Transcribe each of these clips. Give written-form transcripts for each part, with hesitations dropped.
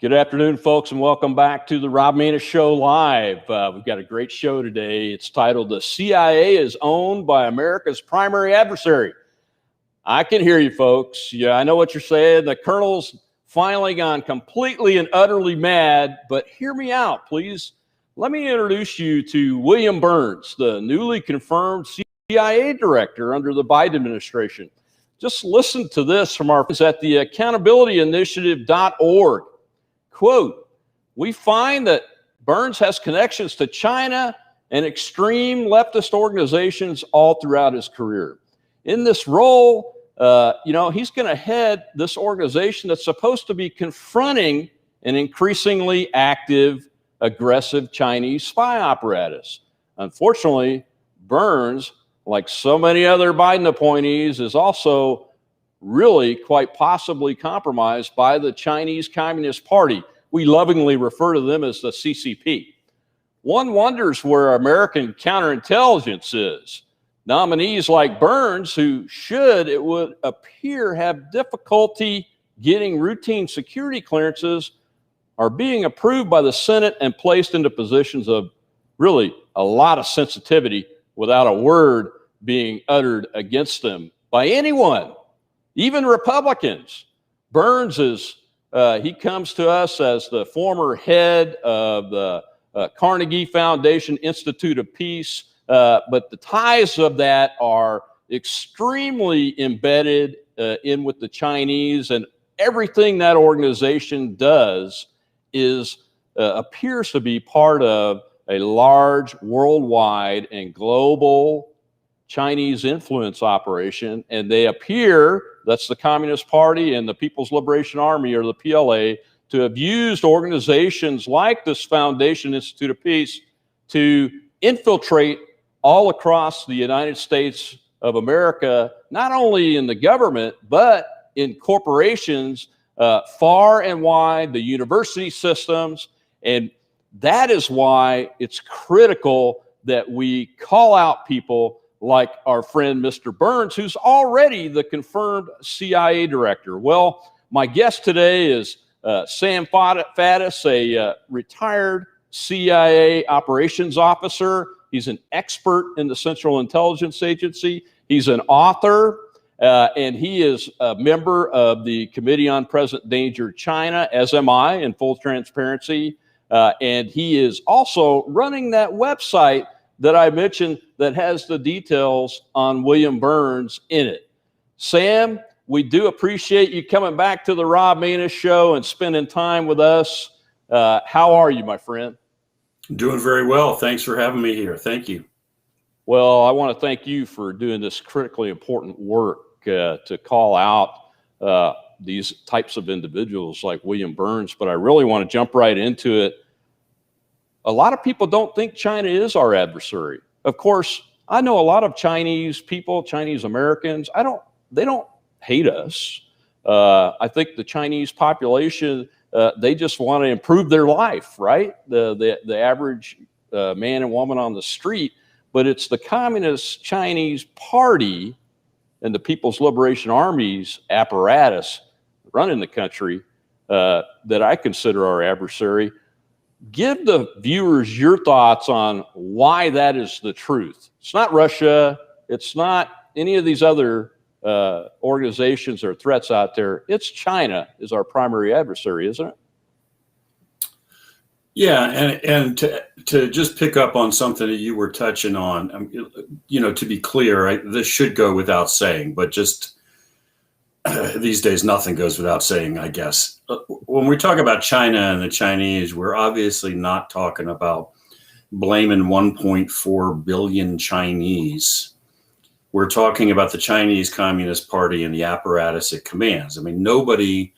Good afternoon, folks, and welcome back to the Rob Maness Show Live. We've got a great show today. It's titled, "The CIA is Owned by America's Primary Adversary." I can hear you, folks. Yeah, I know what you're saying. The Colonel's finally gone completely and utterly mad, but hear me out, please. Let me introduce you to William Burns, the newly confirmed CIA director under the Biden administration. Just listen to this from our friends at the accountabilityinitiative.org. Quote, "We find that Burns has connections to China and extreme leftist organizations all throughout his career. In this role, he's going to head this organization that's supposed to be confronting an increasingly active, aggressive Chinese spy apparatus. Unfortunately, Burns, like so many other Biden appointees, is also really quite possibly compromised by the Chinese Communist Party. We lovingly refer to them as the CCP. One wonders where American counterintelligence is. Nominees like Burns, who should, it would appear, have difficulty getting routine security clearances, are being approved by the Senate and placed into positions of really a lot of sensitivity without a word being uttered against them by anyone. Even Republicans. Burns he comes to us as the former head of the Carnegie Foundation Institute of Peace, but the ties of that are extremely embedded in with the Chinese, and everything that organization does appears to be part of a large worldwide and global Chinese influence operation, and they appear, that's the Communist Party and the People's Liberation Army, or the PLA, to have used organizations like this Foundation Institute of Peace to infiltrate all across the United States of America, not only in the government, but in corporations far and wide, the university systems, and that is why it's critical that we call out people like our friend Mr. Burns, who's already the confirmed CIA director. Well, my guest today is Sam Faddis, a retired CIA operations officer. He's an expert in the Central Intelligence Agency. He's an author, and he is a member of the Committee on Present Danger China, as am I, in full transparency. And he is also running that website that I mentioned that has the details on William Burns in it. Sam, we do appreciate you coming back to the Rob Maness Show and spending time with us. How are you, my friend? Doing very well. Thanks for having me here. Thank you. Well, I want to thank you for doing this critically important work to call out these types of individuals like William Burns, but I really want to jump right into it. A lot of people don't think China is our adversary. Of course, I know a lot of Chinese people, Chinese Americans. They don't hate us. I think the Chinese population, they just want to improve their life, right? The average man and woman on the street. But it's the Communist Chinese Party and the People's Liberation Army's apparatus running the country that I consider our adversary. Give the viewers your thoughts on why that is the truth. It's not Russia. It's not any of these other organizations or threats out there. It's China is our primary adversary, isn't it? Yeah, and to just pick up on something that you were touching on, to be clear, this should go without saying, but just these days, nothing goes without saying, I guess. When we talk about China and the Chinese, we're obviously not talking about blaming 1.4 billion Chinese. We're talking about the Chinese Communist Party and the apparatus it commands. I mean, nobody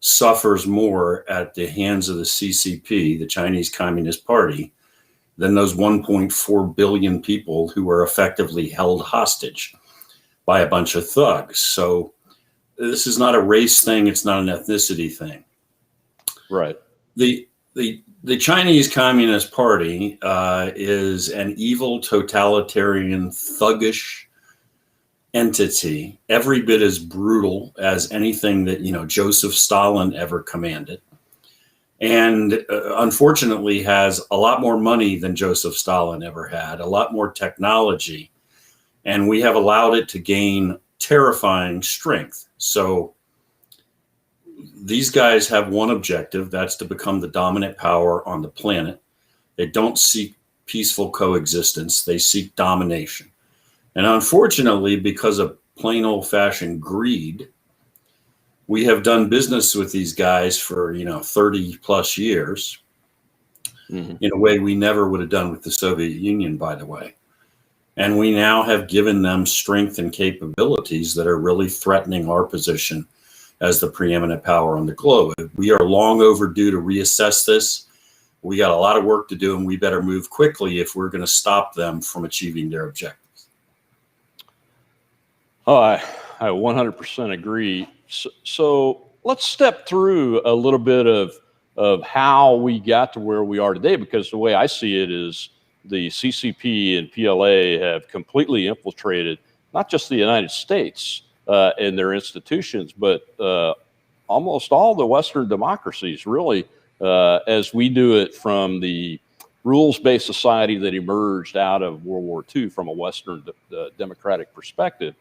suffers more at the hands of the CCP, the Chinese Communist Party, than those 1.4 billion people who are effectively held hostage by a bunch of thugs. So this is not a race thing. It's not an ethnicity thing. Right. The Chinese Communist Party is an evil, totalitarian, thuggish entity, every bit as brutal as anything that Joseph Stalin ever commanded. and unfortunately has a lot more money than Joseph Stalin ever had, a lot more technology, and we have allowed it to gain terrifying strength. So these guys have one objective, that's to become the dominant power on the planet. They don't seek peaceful coexistence, they seek domination. And unfortunately, because of plain old-fashioned greed, we have done business with these guys for 30 plus years in a way we never would have done with the Soviet Union, by the way. And we now have given them strength and capabilities that are really threatening our position as the preeminent power on the globe. We are long overdue to reassess this. We got a lot of work to do, and we better move quickly if we're going to stop them from achieving their objectives. Oh, I 100% agree. So let's step through a little bit of how we got to where we are today, because the way I see it is the CCP and PLA have completely infiltrated not just the United States and their institutions, but almost all the Western democracies, really, as we do it from the rules-based society that emerged out of World War II from a Western democratic perspective.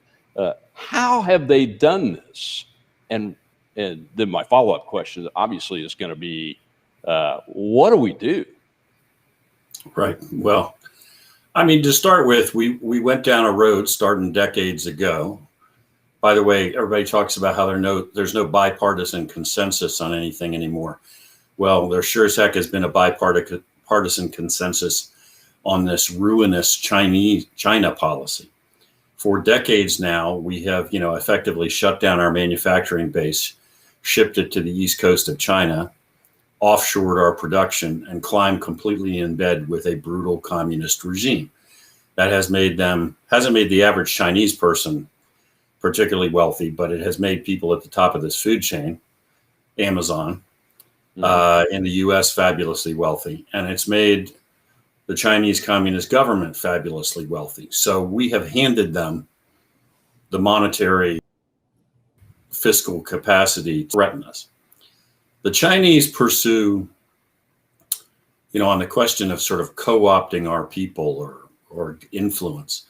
How have they done this? And then my follow-up question, obviously, is going to be, what do we do? Right. Well, I mean, to start with, we went down a road starting decades ago. By the way, everybody talks about how there's no bipartisan consensus on anything anymore. Well, there sure as heck has been a bipartisan consensus on this ruinous China policy. For decades now, we have, effectively shut down our manufacturing base, shipped it to the east coast of China, offshored our production, and climbed completely in bed with a brutal communist regime. That hasn't made the average Chinese person particularly wealthy, but it has made people at the top of this food chain, Amazon, in the US fabulously wealthy. And it's made the Chinese Communist government fabulously wealthy. So we have handed them the monetary fiscal capacity to threaten us. The Chinese pursue, on the question of sort of co-opting our people or influence,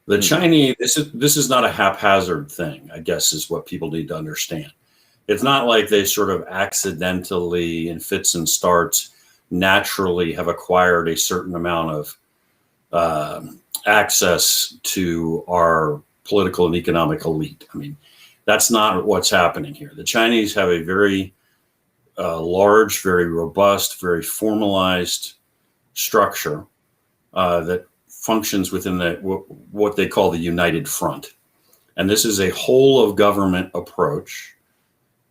the Chinese, this is not a haphazard thing, I guess, is what people need to understand. It's not like they sort of accidentally, in fits and starts, naturally have acquired a certain amount of access to our political and economic elite. I mean, that's not what's happening here. The Chinese have a very large, very robust, very formalized structure that functions within what they call the United Front. And this is a whole of government approach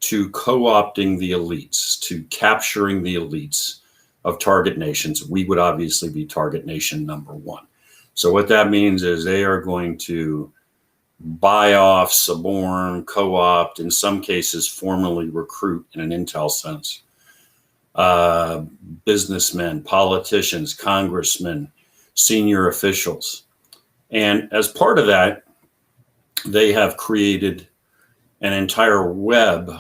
to co-opting the elites, to capturing the elites of target nations. We would obviously be target nation number one. So what that means is they are going to buy off, suborn, co-opt, in some cases formally recruit in an intel sense, businessmen, politicians, congressmen, senior officials. And as part of that, they have created an entire web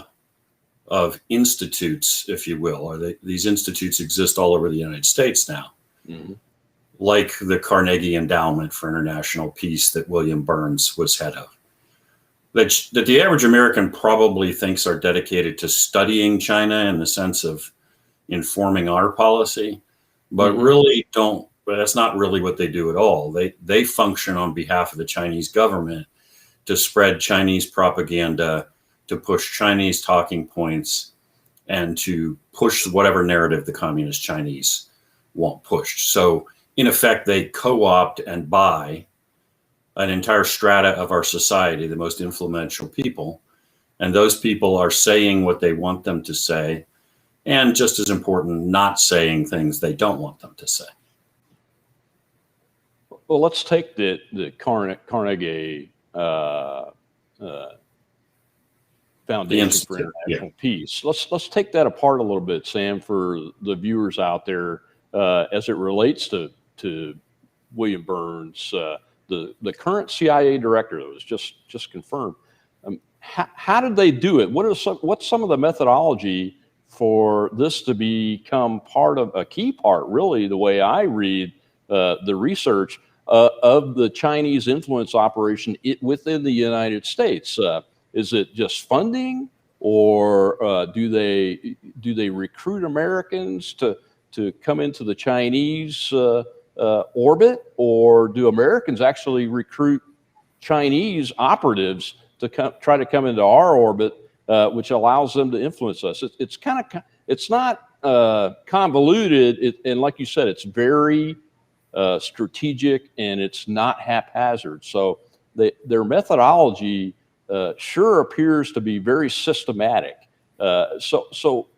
of institutes, if you will, or these institutes exist all over the United States now, like the Carnegie Endowment for International Peace that William Burns was head of, that the average American probably thinks are dedicated to studying China in the sense of informing our policy, but really don't. But that's not really what they do at all. They function on behalf of the Chinese government to spread Chinese propaganda, to push Chinese talking points, and to push whatever narrative the communist Chinese want pushed. So in effect, they co-opt and buy an entire strata of our society, the most influential people. And those people are saying what they want them to say, and just as important, not saying things they don't want them to say. Well, let's take the Carnegie Foundation for International Peace. Let's take that apart a little bit, Sam, for the viewers out there, as it relates to William Burns, the current CIA director that was just confirmed. How did they do it? What's some of the methodology for this to become part of a key part, really, the way I read the research of the Chinese influence operation within the United States? Is it just funding, or do they recruit Americans to come into the Chinese orbit, or do Americans actually recruit Chinese operatives to try to come into our orbit, which allows them to influence us? It's not convoluted, and like you said, it's very strategic, and it's not haphazard. So their methodology sure appears to be very systematic. So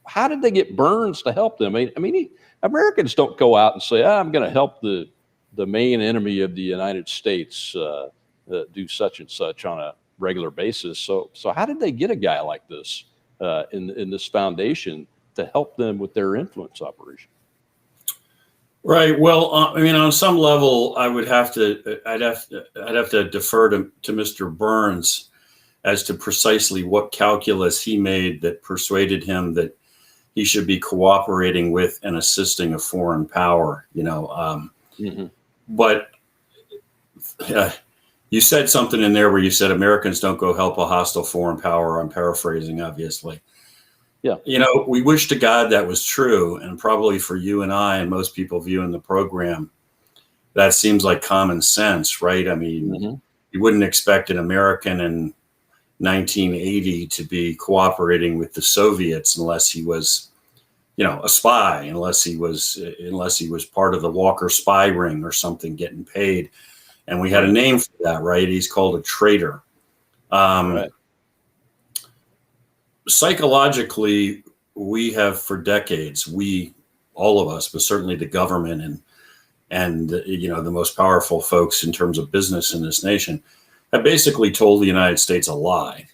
how did they get Burns to help them? I mean, Americans don't go out and say, I'm going to help the main enemy of the United States do such and such on a regular basis. So how did they get a guy like this in this foundation to help them with their influence operation? Right. Well, I mean, on some level, I'd have to defer to Mr. Burns as to precisely what calculus he made that persuaded him that he should be cooperating with and assisting a foreign power. But you said something in there where you said Americans don't go help a hostile foreign power. I'm paraphrasing, obviously. Yeah. We wish to God that was true. And probably for you and I and most people viewing the program, that seems like common sense, right? I mean, you wouldn't expect an American in 1980 to be cooperating with the Soviets unless he was, a spy, unless he was part of the Walker spy ring or something, getting paid. And we had a name for that, right? He's called a traitor. Right. Psychologically, we have for decades, all of us, but certainly the government and the most powerful folks in terms of business in this nation, have basically told the United States a lie.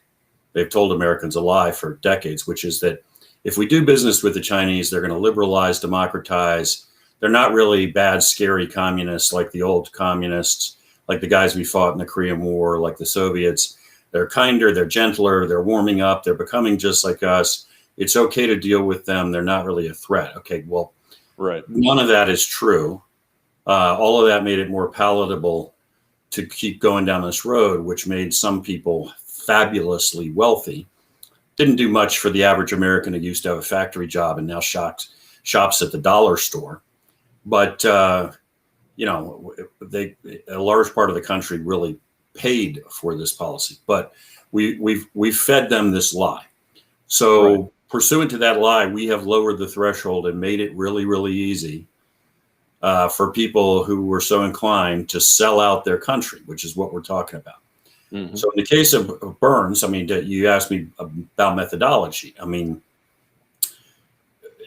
They've told Americans a lie for decades, which is that if we do business with the Chinese, they're going to liberalize, democratize. They're not really bad, scary communists like the old communists, like the guys we fought in the Korean War, like the Soviets. They're kinder, they're gentler, they're warming up, they're becoming just like us. It's okay to deal with them. They're not really a threat. Okay, well, right. None of that is true. All of that made it more palatable to keep going down this road, which made some people fabulously wealthy. Didn't do much for the average American who used to have a factory job and now shops at the dollar store. But, a large part of the country really paid for this policy, but we've fed them this lie. So pursuant to that lie, we have lowered the threshold and made it really, really easy for people who were so inclined to sell out their country, which is what we're talking about. So in the case of Burns, I mean, you asked me about methodology. I mean,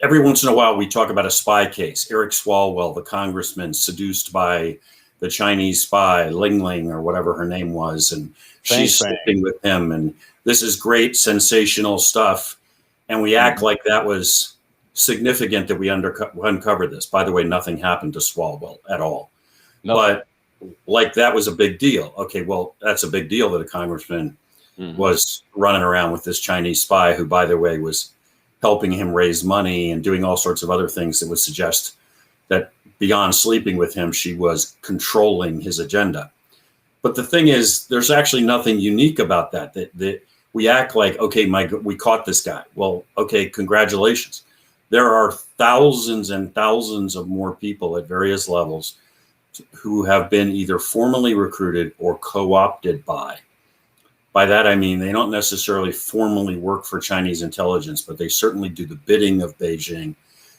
every once in a while we talk about a spy case. Eric Swalwell, the congressman seduced by the Chinese spy, Ling Ling, or whatever her name was, and she's sleeping with him. And this is great, sensational stuff. And we act like that was significant that we uncovered this. By the way, nothing happened to Swalwell at all. No. But like that was a big deal. Okay, well, that's a big deal that a congressman was running around with this Chinese spy who, by the way, was helping him raise money and doing all sorts of other things that would suggest that beyond sleeping with him, she was controlling his agenda. But the thing is, there's actually nothing unique about that we act like, okay, we caught this guy. Well, okay, congratulations. There are thousands and thousands of more people at various levels who have been either formally recruited or co-opted by. By that, I mean, they don't necessarily formally work for Chinese intelligence, but they certainly do the bidding of Beijing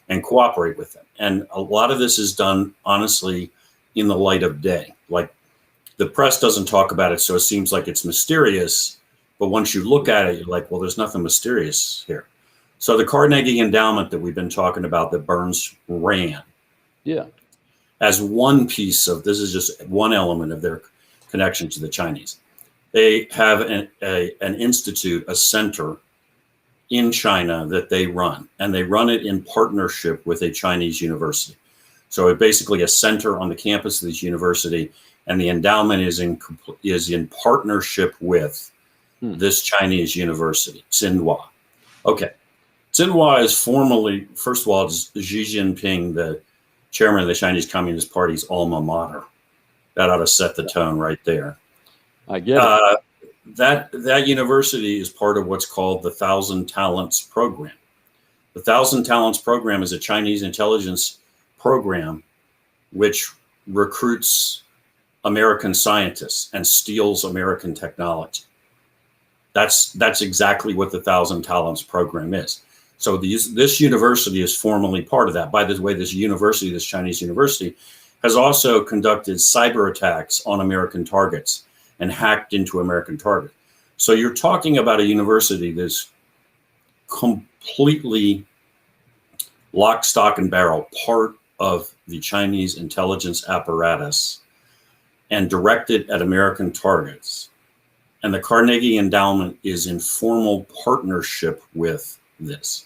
and cooperate with them. And a lot of this is done, honestly, in the light of day. Like, the press doesn't talk about it, so it seems like it's mysterious. But once you look at it, you're like, well, there's nothing mysterious here. So the Carnegie Endowment that we've been talking about that Burns ran, as one piece of, this is just one element of their connection to the Chinese. They have an institute, a center in China that they run, and they run it in partnership with a Chinese university. So it's basically a center on the campus of this university, and the endowment is in partnership with this Chinese university, Tsinghua. Okay. Tsinghua is formally, first of all, it's Xi Jinping, the chairman of the Chinese Communist Party's alma mater. That ought to set the tone right there. I get it. That university is part of what's called the Thousand Talents Program. The Thousand Talents Program is a Chinese intelligence program which recruits American scientists and steals American technology. That's exactly what the Thousand Talents Program is. So this university is formally part of that. By the way, this Chinese university, has also conducted cyber attacks on American targets and hacked into American targets. So you're talking about a university that's completely lock, stock, and barrel, part of the Chinese intelligence apparatus and directed at American targets. And the Carnegie Endowment is in formal partnership with this.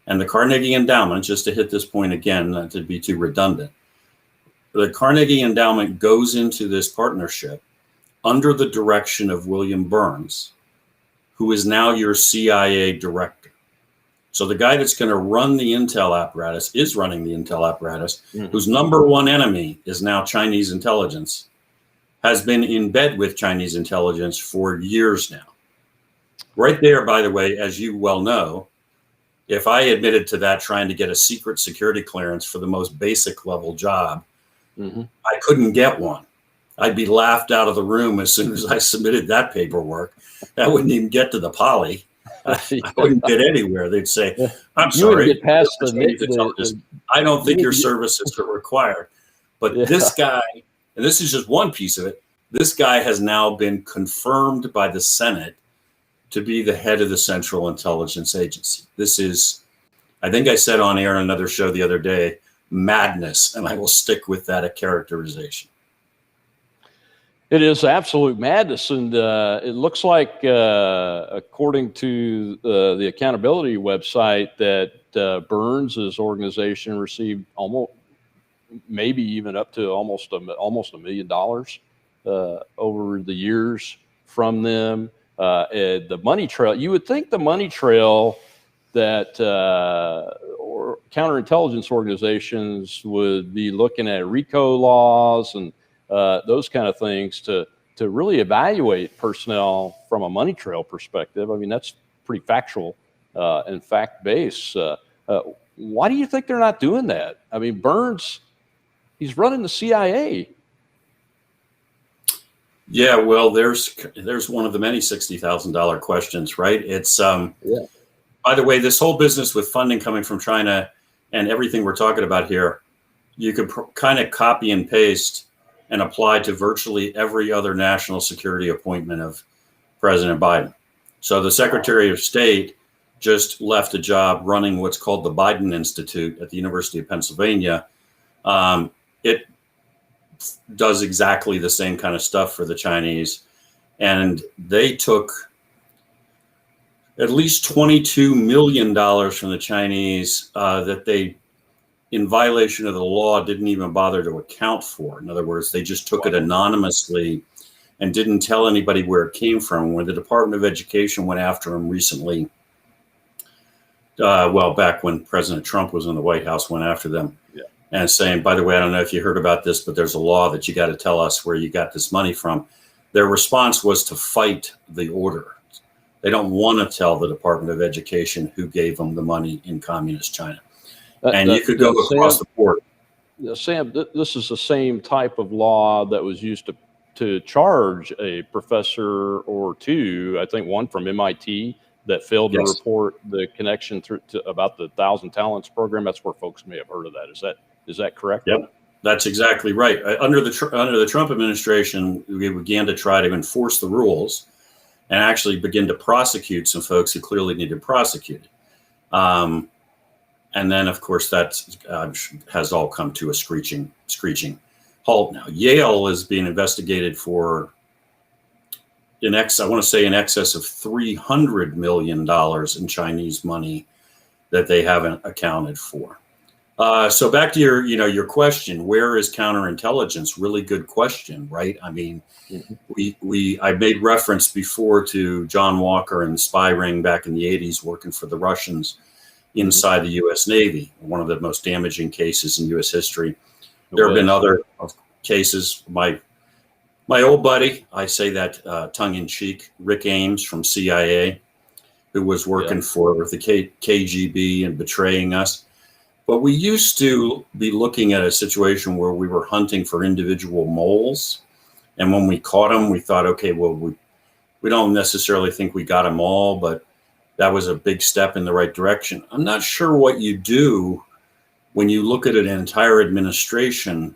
And the Carnegie Endowment, just to hit this point again, not to be too redundant, the Carnegie Endowment goes into this partnership under the direction of William Burns, who is now your CIA director. So the guy that's going to run the intel apparatus is running the intel apparatus, whose number one enemy is now Chinese intelligence, has been in bed with Chinese intelligence for years now. Right there, by the way, as you well know, if I admitted to that trying to get a secret security clearance for the most basic level job, I couldn't get one. I'd be laughed out of the room as soon as I submitted that paperwork. That wouldn't even get to the poly. I wouldn't get anywhere. They'd say, I'm sorry, get past the I don't think your services are required. But this guy, and this is just one piece of it, this guy has now been confirmed by the Senate to be the head of the Central Intelligence Agency. This is, I think I said on air on another show the other day, madness, and I will stick with that characterization. It is absolute madness, and it looks like, according to the accountability website, that Burns's organization received maybe even up to almost $1 million over the years from them. The money trail, you would think the money trail that or counterintelligence organizations would be looking at RICO laws and those kind of things to really evaluate personnel from a money trail perspective. I mean, that's pretty factual and fact-based. Why do you think they're not doing that? I mean, Burns, he's running the CIA. Yeah, well, there's one of the many $60,000 questions, right? It's by the way, this whole business with funding coming from China and everything we're talking about here, you could kind of copy and paste and apply to virtually every other national security appointment of President Biden. So the Secretary of State just left a job running what's called the Biden Institute at the University of Pennsylvania. It does exactly the same kind of stuff for the Chinese. And they took at least $22 million from the Chinese that they, in violation of the law, didn't even bother to account for. In other words, they just took it anonymously and didn't tell anybody where it came from. When the Department of Education went after them recently, back when President Trump was in the White House, went after them and saying, by the way, I don't know if you heard about this, but there's a law that you got to tell us where you got this money from. Their response was to fight the order. They don't want to tell the Department of Education who gave them the money in communist China. And you could go across the board. Sam, this is the same type of law that was used to charge a professor or two, I think one from MIT, that failed to report the connection about the Thousand Talents program. That's where folks may have heard of that. Is that correct? Yep, that's exactly right. Under the Trump administration, we began to try to enforce the rules and actually begin to prosecute some folks who clearly needed prosecuted. And then, of course, that has all come to a screeching halt now. Yale is being investigated for in excess of $300 million in Chinese money that they haven't accounted for. So back to your question, where is counterintelligence? Really good question, right? I mean, I made reference before to John Walker and the spy ring back in the 80s working for the Russians. inside the U.S. Navy, one of the most damaging cases in U.S. history. There have been other cases. My old buddy, I say that tongue-in-cheek, Rick Ames from CIA, who was working for the KGB and betraying us. But we used to be looking at a situation where we were hunting for individual moles. And when we caught them, we thought, okay, well, we don't necessarily think we got them all, but that was a big step in the right direction. I'm not sure what you do when you look at an entire administration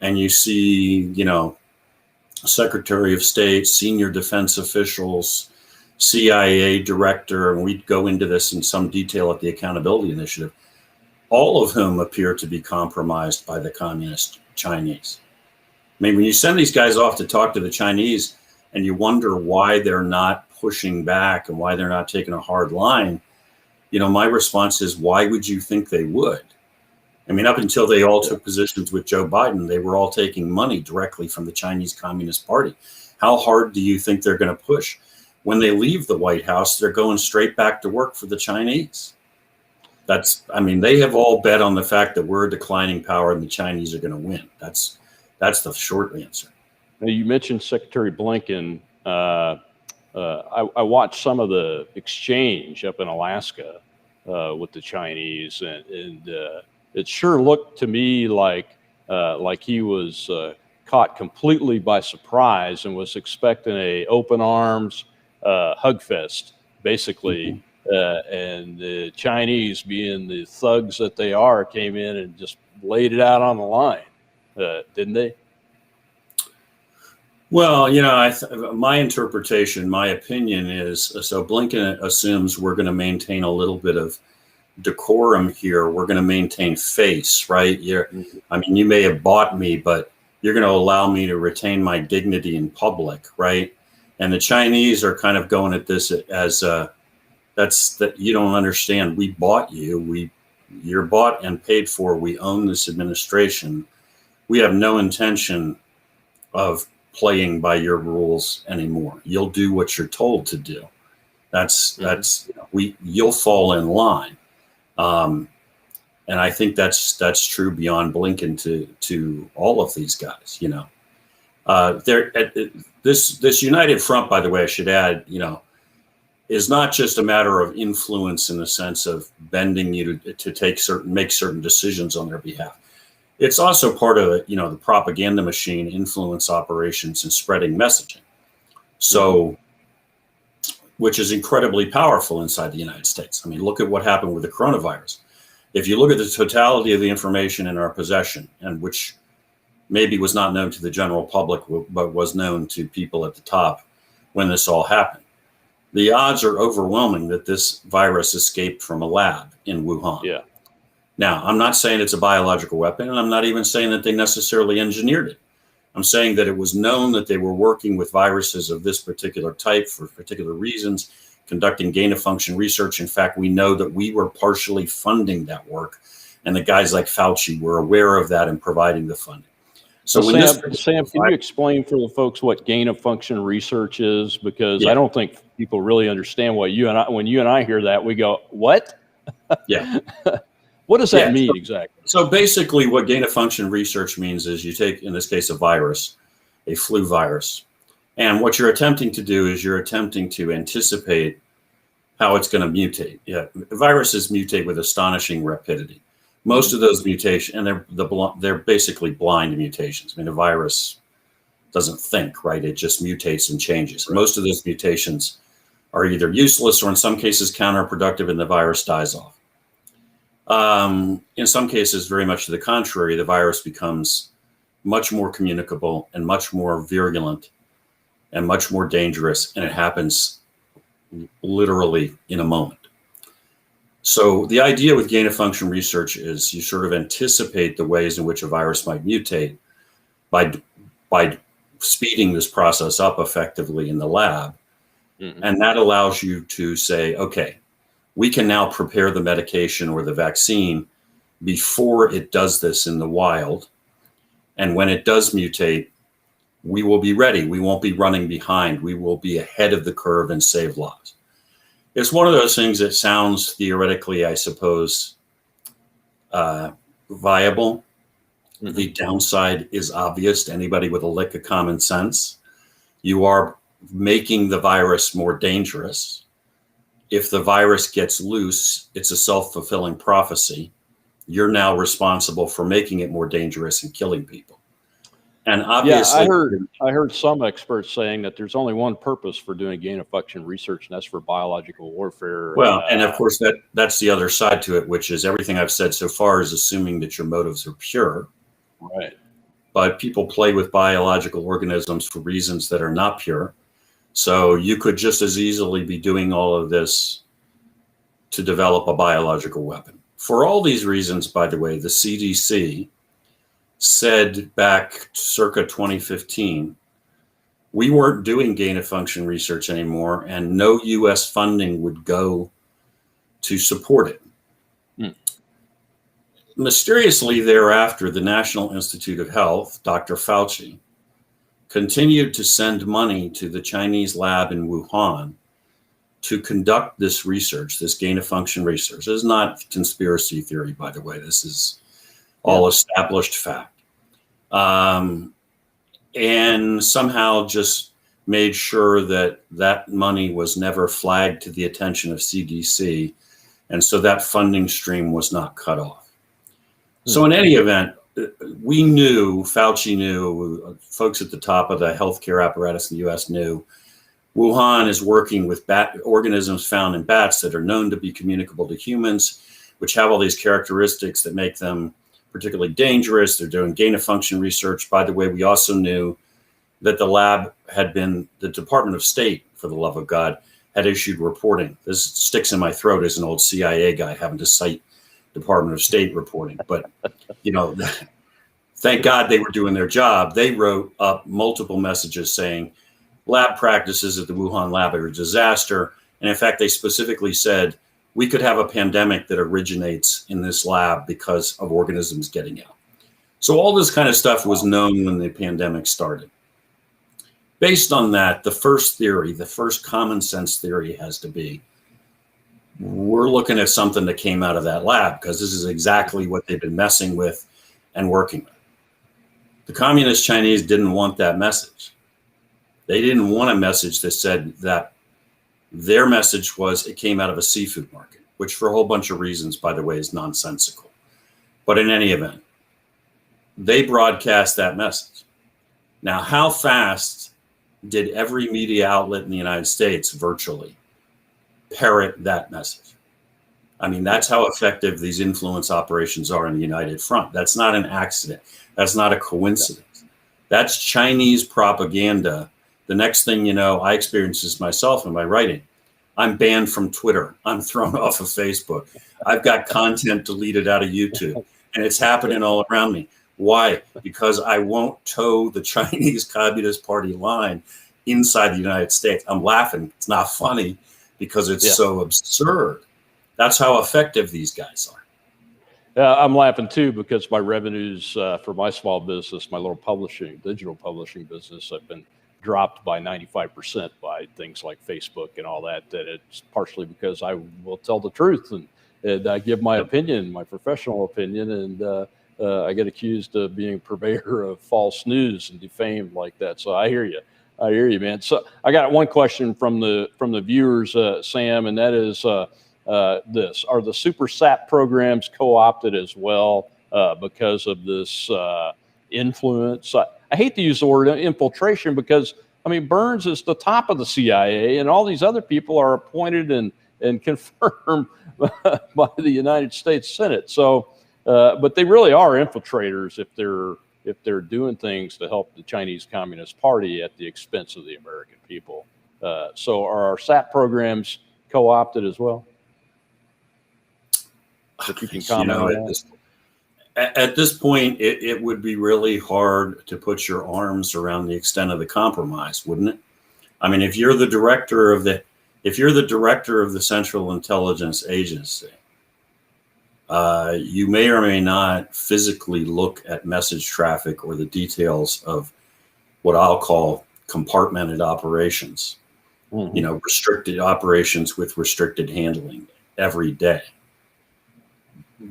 and you see, you know, Secretary of State, senior defense officials, CIA director, and we go into this in some detail at the Accountability Initiative, all of whom appear to be compromised by the communist Chinese. I mean, when you send these guys off to talk to the Chinese and you wonder why they're not pushing back and why they're not taking a hard line, you know, my response is, why would you think they would? I mean, up until they all took positions with Joe Biden, they were all taking money directly from the Chinese Communist Party. How hard do you think they're going to push? When they leave the White House, they're going straight back to work for the Chinese. I mean, they have all bet on the fact that we're a declining power and the Chinese are going to win. That's the short answer. Now, you mentioned Secretary Blinken. I watched some of the exchange up in Alaska with the Chinese, and it sure looked to me like he was caught completely by surprise and was expecting a open arms hug fest, basically. And the Chinese, being the thugs that they are, came in and just laid it out on the line, didn't they? Well, you know, my interpretation, my opinion is, so Blinken assumes we're going to maintain a little bit of decorum here. We're going to maintain face, right? I mean, you may have bought me, but you're going to allow me to retain my dignity in public, right? And the Chinese are kind of going at this as that you don't understand. We bought you. You're bought and paid for. We own this administration. We have no intention of playing by your rules anymore. You'll do what you're told to do. You'll fall in line. And I think that's true beyond Blinken to all of these guys, you know. This united front, by the way, I should add, you know, is not just a matter of influence in the sense of bending you to make certain decisions on their behalf. It's also part of the propaganda machine, influence operations, and spreading messaging. So, which is incredibly powerful inside the United States. I mean, look at what happened with the coronavirus. If you look at the totality of the information in our possession, and which maybe was not known to the general public, but was known to people at the top when this all happened, the odds are overwhelming that this virus escaped from a lab in Wuhan. Yeah. Now, I'm not saying it's a biological weapon, and I'm not even saying that they necessarily engineered it. I'm saying that it was known that they were working with viruses of this particular type for particular reasons, conducting gain-of-function research. In fact, we know that we were partially funding that work, and the guys like Fauci were aware of that and providing the funding. So Sam, can you explain for the folks what gain-of-function research is? Because I don't think people really understand when you and I hear that, we go, what? Yeah. What does that mean exactly? So basically what gain-of-function research means is you take, in this case, a virus, a flu virus, and what you're attempting to do is you're attempting to anticipate how it's going to mutate. Yeah, viruses mutate with astonishing rapidity. Most of those mutations, and they're basically blind mutations. I mean, a virus doesn't think, right? It just mutates and changes. Right. Most of those mutations are either useless or in some cases counterproductive, and the virus dies off. In some cases, very much to the contrary, the virus becomes much more communicable and much more virulent and much more dangerous, and it happens literally in a moment. So the idea with gain-of-function research is you sort of anticipate the ways in which a virus might mutate by speeding this process up effectively in the lab. Mm-hmm. And that allows you to say, okay, we can now prepare the medication or the vaccine before it does this in the wild. And when it does mutate, we will be ready. We won't be running behind. We will be ahead of the curve and save lives. it's one of those things that sounds theoretically, I suppose, viable. Mm-hmm. The downside is obvious to anybody with a lick of common sense. You are making the virus more dangerous. If the virus gets loose, it's a self-fulfilling prophecy. You're now responsible for making it more dangerous and killing people. And obviously, yeah, I heard some experts saying that there's only one purpose for doing gain-of-function research, and that's for biological warfare. Well, and of course, that's the other side to it, which is everything I've said so far is assuming that your motives are pure. Right. But people play with biological organisms for reasons that are not pure. So you could just as easily be doing all of this to develop a biological weapon. For all these reasons, by the way, the CDC said back circa 2015, we weren't doing gain-of-function research anymore, and no U.S. funding would go to support it. Mysteriously thereafter, the National Institute of Health, Dr. Fauci, continued to send money to the Chinese lab in Wuhan to conduct this research, this gain-of-function research. This is not conspiracy theory, by the way. This is all established fact. And somehow just made sure that that money was never flagged to the attention of CDC. And so that funding stream was not cut off. So in any event, we knew, Fauci knew, folks at the top of the healthcare apparatus in the US knew, Wuhan is working with organisms found in bats that are known to be communicable to humans, which have all these characteristics that make them particularly dangerous. They're doing gain-of-function research. By the way, we also knew that the lab had been, the Department of State, for the love of God, had issued reporting. This sticks in my throat as an old CIA guy having to cite Department of State reporting. But, you know, thank God they were doing their job. They wrote up multiple messages saying lab practices at the Wuhan lab are a disaster. And in fact, they specifically said we could have a pandemic that originates in this lab because of organisms getting out. So all this kind of stuff was known when the pandemic started. Based on that, the first theory, the first common sense theory has to be, we're looking at something that came out of that lab because this is exactly what they've been messing with and working with. The communist Chinese didn't want that message. They didn't want a message that said that. Their message was it came out of a seafood market, which for a whole bunch of reasons, by the way, is nonsensical. But in any event, they broadcast that message. Now, how fast did every media outlet in the United States virtually parrot that message? I mean, that's how effective these influence operations are in the United Front. That's not an accident. That's not a coincidence. That's Chinese propaganda. The next thing you know, I experienced this myself in my writing. I'm banned from Twitter. I'm thrown off of Facebook. I've got content deleted out of YouTube, and it's happening all around me. Why? Because I won't toe the Chinese Communist Party line inside the United States. I'm laughing. It's not funny because it's so absurd. That's how effective these guys are. I'm laughing too because my revenues for my small business, my little digital publishing business, have been dropped by 95% by things like Facebook and all that. That it's partially because I will tell the truth and I give my opinion, my professional opinion, and I get accused of being a purveyor of false news and defamed like that. So I hear you, man. So I got one question from the viewers, Sam, and that is this: are the super SAP programs co-opted as well because of this influence? I hate to use the word infiltration because, I mean, Burns is the top of the CIA and all these other people are appointed and confirmed by the United States Senate. So, but they really are infiltrators if they're doing things to help the Chinese Communist Party at the expense of the American people. So are our SAP programs co-opted as well? If you can comment on that. At this point, it would be really hard to put your arms around the extent of the compromise, wouldn't it? I mean, if you're the director of the Central Intelligence Agency, you may or may not physically look at message traffic or the details of what I'll call compartmented operations. you know, restricted operations with restricted handling every day.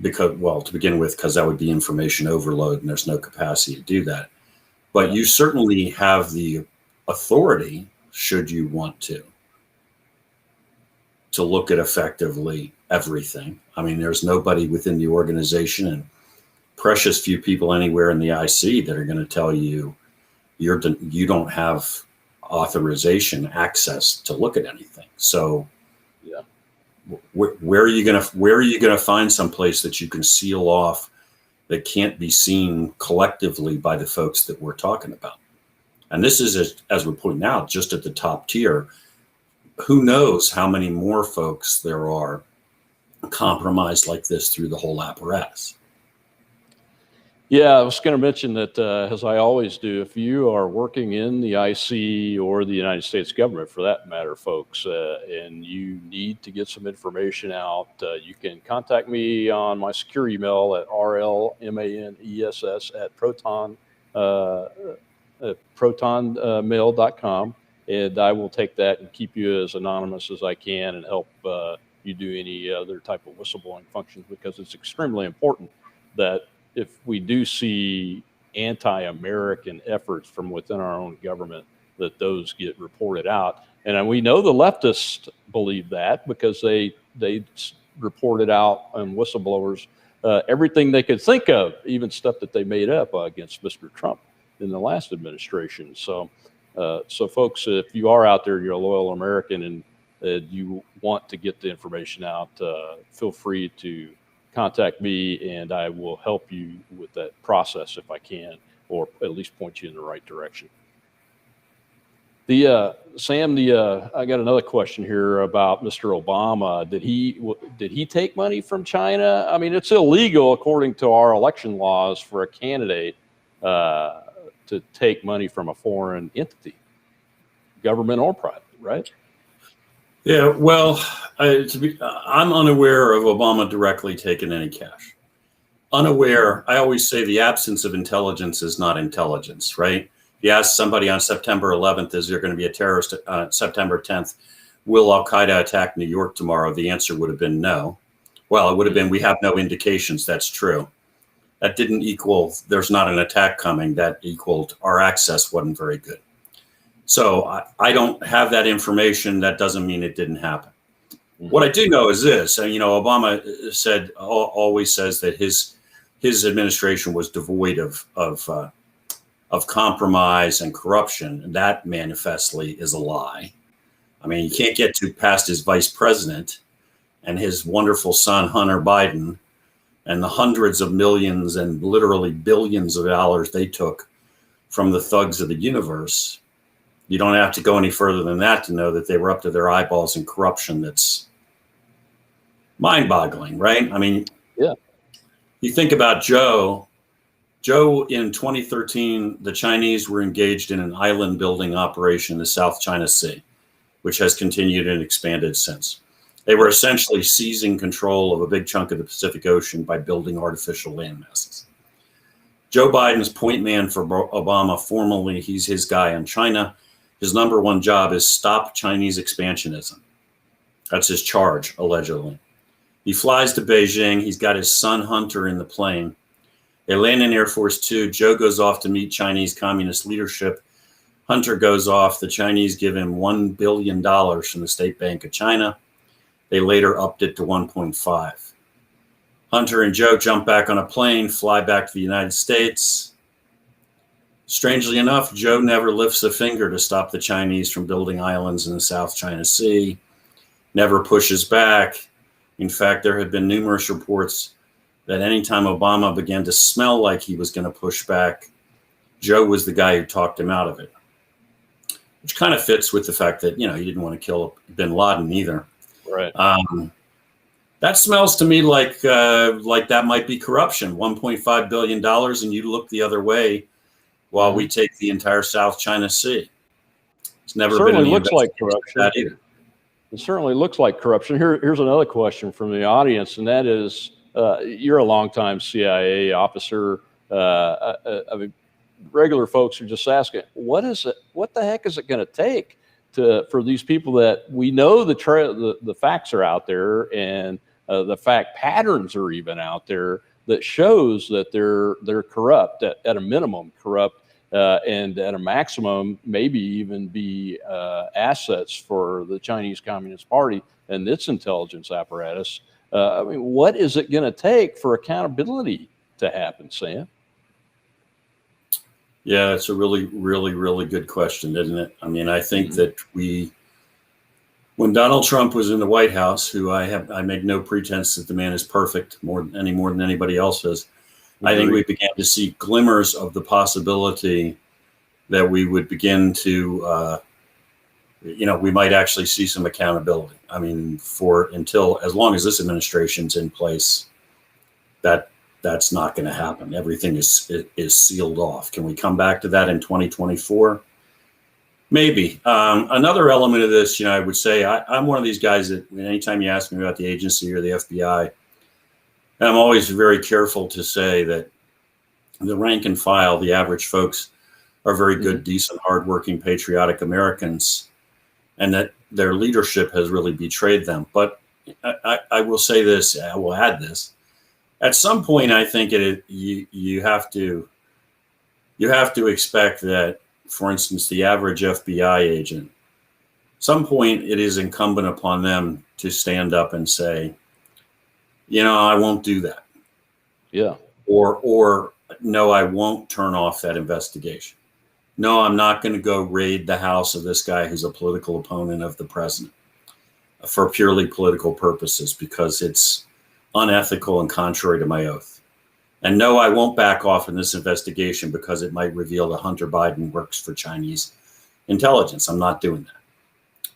Because, well, to begin with, because that would be information overload and there's no capacity to do that. But you certainly have the authority, should you want to look at effectively everything. I mean, there's nobody within the organization and precious few people anywhere in the IC that are going to tell you you don't have authorization, access to look at anything. So Yeah. where are you going to find some place that you can seal off that can't be seen collectively by the folks that we're talking about? And this is, as we're pointing out, just at the top tier. Who knows how many more folks there are compromised like this through the whole apparatus. Yeah, I was going to mention that, as I always do, if you are working in the IC or the United States government, for that matter, folks, and you need to get some information out, you can contact me on my secure email at rlmaness@protonmail.com, and I will take that and keep you as anonymous as I can and help you do any other type of whistleblowing functions, because it's extremely important that if we do see anti-American efforts from within our own government, that those get reported out. And we know the leftists believe that, because they reported out on whistleblowers everything they could think of, even stuff that they made up against Mr. Trump in the last administration. So folks, if you are out there, you're a loyal American, and you want to get the information out, feel free to contact me, and I will help you with that process if I can, or at least point you in the right direction. Sam, I got another question here about Mr. Obama. Did he take money from China? I mean, it's illegal according to our election laws for a candidate to take money from a foreign entity, government or private, right? Yeah, well, I'm unaware of Obama directly taking any cash. Unaware, I always say the absence of intelligence is not intelligence, right? You ask somebody on September 11th, is there going to be a terrorist September 10th? Will Al-Qaeda attack New York tomorrow? The answer would have been no. Well, it would have been, we have no indications. That's true. That didn't equal, there's not an attack coming. That equaled our access wasn't very good. So I don't have that information. That doesn't mean it didn't happen. What I do know is this, and Obama always says that his administration was devoid of compromise and corruption, and that manifestly is a lie. I mean, you can't get past his vice president and his wonderful son Hunter Biden and the hundreds of millions and literally billions of dollars they took from the thugs of the universe. You don't have to go any further than that to know that they were up to their eyeballs in corruption that's mind-boggling, right? I mean, yeah. You think about Joe in 2013, the Chinese were engaged in an island building operation in the South China Sea, which has continued and expanded since. They were essentially seizing control of a big chunk of the Pacific Ocean by building artificial land masses. Joe Biden's point man for Obama, formally, he's his guy on China. His number one job is stop Chinese expansionism. That's his charge, allegedly. He flies to Beijing. He's got his son Hunter in the plane. They land in Air Force Two. Joe goes off to meet Chinese communist leadership. Hunter goes off. The Chinese give him $1 billion from the State Bank of China. They later upped it to 1.5. Hunter and Joe jump back on a plane, fly back to the United States. Strangely enough, Joe never lifts a finger to stop the Chinese from building islands in the South China Sea, never pushes back. In fact, there have been numerous reports that anytime Obama began to smell like he was going to push back, Joe was the guy who talked him out of it, which kind of fits with the fact that, he didn't want to kill bin Laden either. Right. That smells to me like that might be corruption, $1.5 billion, and you look the other way while we take the entire South China Sea. It's never been any looks like corruption. That either. It certainly looks like corruption. Here's another question from the audience, and that is, you're a longtime CIA officer. I mean, regular folks are just asking, what the heck is it going to take for these people that we know the facts are out there, and the fact patterns are even out there that shows that they're corrupt, at a minimum corrupt, and at a maximum maybe even be assets for the Chinese Communist Party and its intelligence apparatus. I mean, what is it going to take for accountability to happen, Sam? Yeah, it's a really, really, really good question, isn't it? I mean, I think that when Donald Trump was in the White House, who I make no pretense that the man is perfect any more than anybody else is. I think we began to see glimmers of the possibility that we would begin to, we might actually see some accountability. I mean, as long as this administration's in place, that's not going to happen. Everything is sealed off. Can we come back to that in 2024? Maybe. Another element of this, I would say I'm one of these guys that anytime you ask me about the agency or the FBI, I'm always very careful to say that the rank and file, the average folks, are very good, decent, hardworking, patriotic Americans, and that their leadership has really betrayed them. But I will say this, I will add this. At some point, I think you have to expect that, for instance, the average FBI agent, some point it is incumbent upon them to stand up and say, I won't do that. Yeah. Or no, I won't turn off that investigation. No, I'm not going to go raid the house of this guy who's a political opponent of the president for purely political purposes because it's unethical and contrary to my oath. And no, I won't back off in this investigation because it might reveal that Hunter Biden works for Chinese intelligence. I'm not doing that.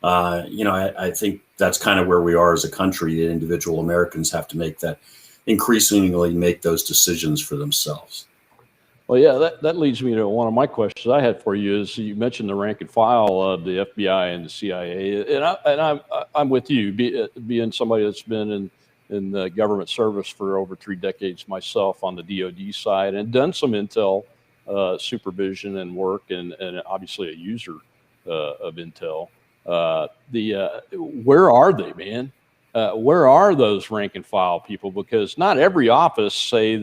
I think that's kind of where we are as a country. The individual Americans have to increasingly make those decisions for themselves. Well, yeah, that leads me to one of my questions I had for you. Is you mentioned the rank and file of the FBI and the CIA, and I'm with you, being somebody that's been in the government service for over 3 decades myself on the DoD side, and done some intel supervision and work, and obviously a user of intel. Where are they, man? Where are those rank and file people? Because not every office, say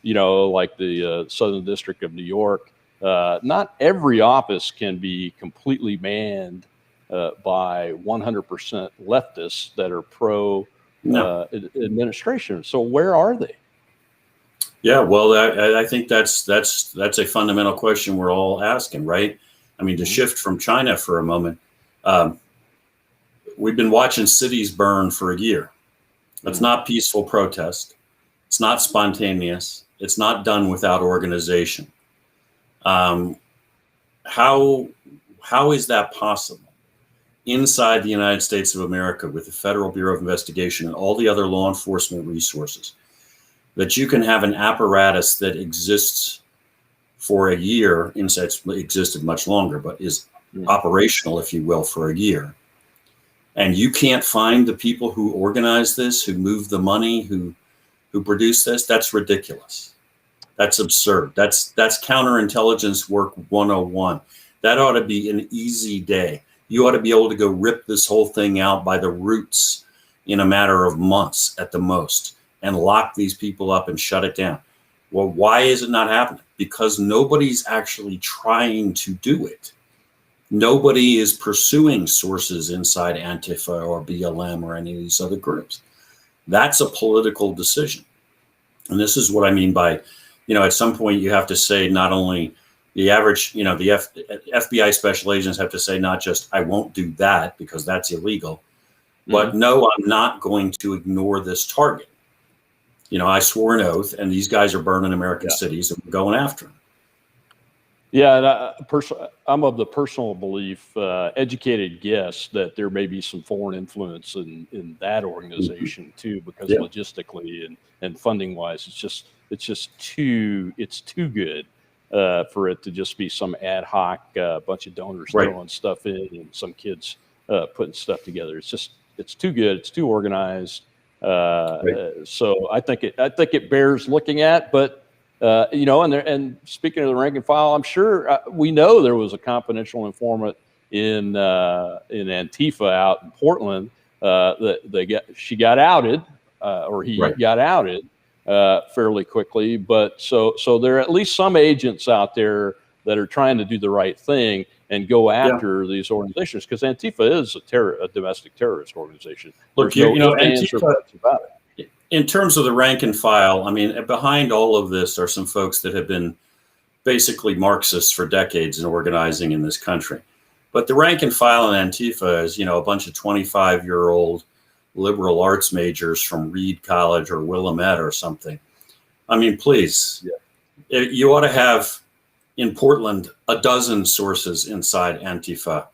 like the Southern District of New York, not every office can be completely manned by 100% leftists that are pro administration. So where are they? Yeah, well, I think that's a fundamental question we're all asking, right? I mean, to shift from China for a moment, we've been watching cities burn for a year. It's not peaceful protest. It's not spontaneous. It's not done without organization. How is that possible? Inside the United States of America, with the Federal Bureau of Investigation and all the other law enforcement resources, that you can have an apparatus that exists for a year, it's existed much longer, but is operational, if you will, for a year. And you can't find the people who organize this, who move the money, who produce this. That's ridiculous. That's absurd. That's counterintelligence work 101. That ought to be an easy day. You ought to be able to go rip this whole thing out by the roots in a matter of months at the most and lock these people up and shut it down. Well, why is it not happening? Because nobody's actually trying to do it. Nobody is pursuing sources inside Antifa or BLM or any of these other groups. That's a political decision. And this is what I mean by, at some point you have to say not only the average, the FBI special agents have to say not just, I won't do that because that's illegal, but no, I'm not going to ignore this target. I swore an oath and these guys are burning American cities and we're going after them. Yeah, and I'm of the personal belief, educated guess, that there may be some foreign influence in that organization too, because logistically and funding wise, it's just too good for it to just be some ad hoc bunch of donors throwing stuff in and some kids putting stuff together. It's too good. It's too organized. So I think it bears looking at, but. And speaking of the rank and file, I'm sure we know there was a confidential informant in Antifa out in Portland. She got outed, or he Right. got outed fairly quickly. But so there are at least some agents out there that are trying to do the right thing and go after these organizations, because Antifa is a domestic terrorist organization. Look, There's no Antifa, ands or buts about it. in terms of the rank and file, I mean, behind all of this are some folks that have been basically Marxists for decades in organizing in this country. But the rank and file in Antifa is, a bunch of 25-year-old liberal arts majors from Reed College or Willamette or something. I mean, please, you ought to have in Portland a dozen sources inside Antifa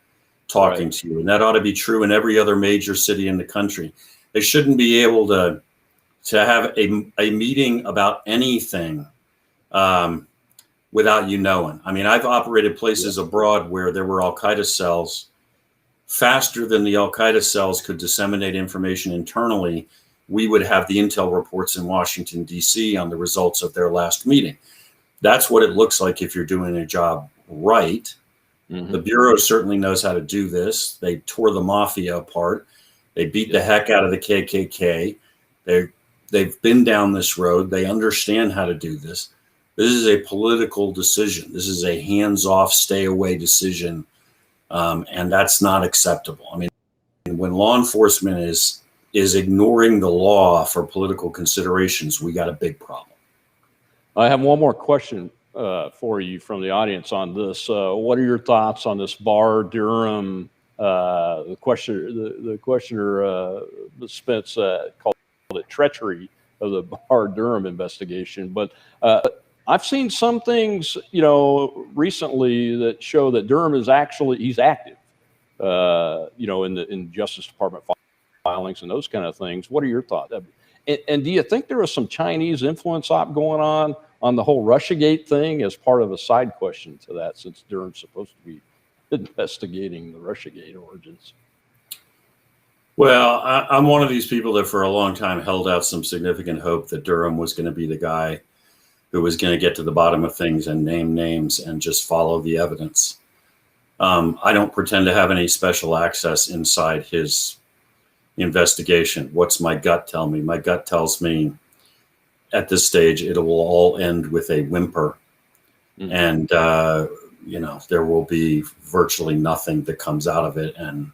talking to you. And that ought to be true in every other major city in the country. They shouldn't be able to have a meeting about anything without you knowing. I mean, I've operated places abroad where there were Al-Qaeda cells. Faster than the Al-Qaeda cells could disseminate information internally, we would have the intel reports in Washington, D.C. on the results of their last meeting. That's what it looks like if you're doing a job right. Mm-hmm. The Bureau certainly knows how to do this. They tore the mafia apart. They beat the heck out of the KKK. They've been down this road. They understand how to do this. This is a political decision. This is a hands-off, stay-away decision, and that's not acceptable. I mean, when law enforcement is ignoring the law for political considerations, we got a big problem. I have one more question for you from the audience on this. What are your thoughts on this Barr Durham? The questioner, Ms. Spence, called it treachery of the Barr Durham investigation. But I've seen some things, recently that show that Durham is he's active, in Justice Department filings and those kind of things. What are your thoughts? And do you think there was some Chinese influence going on the whole Russiagate thing as part of a side question to that, since Durham's supposed to be investigating the Russiagate origins? Well, I'm one of these people that for a long time held out some significant hope that Durham was going to be the guy who was going to get to the bottom of things and name names and just follow the evidence. I don't pretend to have any special access inside his investigation. What's my gut tell me? My gut tells me at this stage, it will all end with a whimper. Mm-hmm. And, there will be virtually nothing that comes out of it. And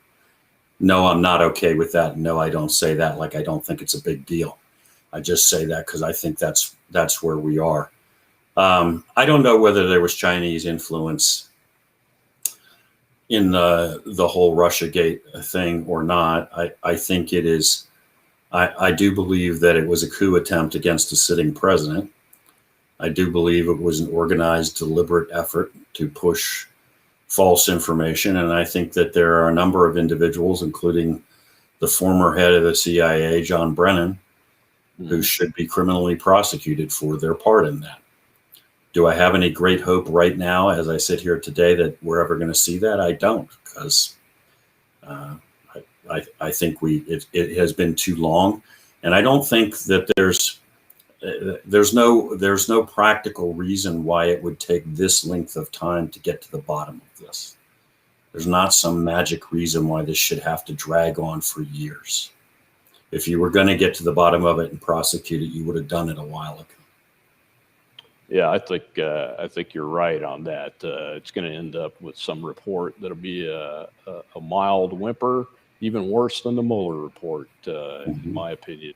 no, I'm not okay with that. No, I don't say that like I don't think it's a big deal. I just say that because I think that's where we are. I don't know whether there was Chinese influence in the whole Russiagate thing or not. I think it is. I do believe that it was a coup attempt against a sitting president. I do believe it was an organized, deliberate effort to push false information. And I think that there are a number of individuals, including the former head of the CIA, John Brennan, who should be criminally prosecuted for their part in that. Do I have any great hope right now, as I sit here today, that we're ever going to see that? I don't, because I think it has been too long, and I don't think that there's no practical reason why it would take this length of time to get to the bottom of this. There's not some magic reason why this should have to drag on for years. If you were going to get to the bottom of it and prosecute it, you would have done it a while ago. Yeah, I think you're right on that. It's going to end up with some report that'll be a mild whimper, even worse than the Mueller report, in my opinion,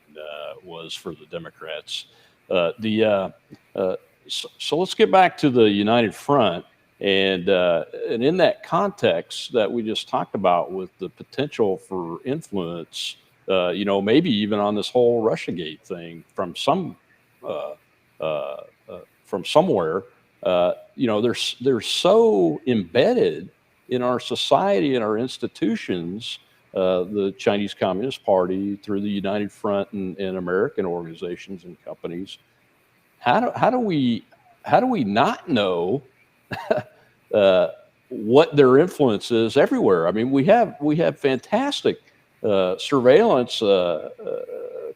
was for the Democrats. So let's get back to the United Front, and in that context that we just talked about, with the potential for influence, maybe even on this whole Russiagate thing from somewhere, they're so embedded in our society and our institutions, the Chinese Communist Party through the United Front and American organizations and companies. How do we not know what their influence is everywhere? I mean, we have fantastic surveillance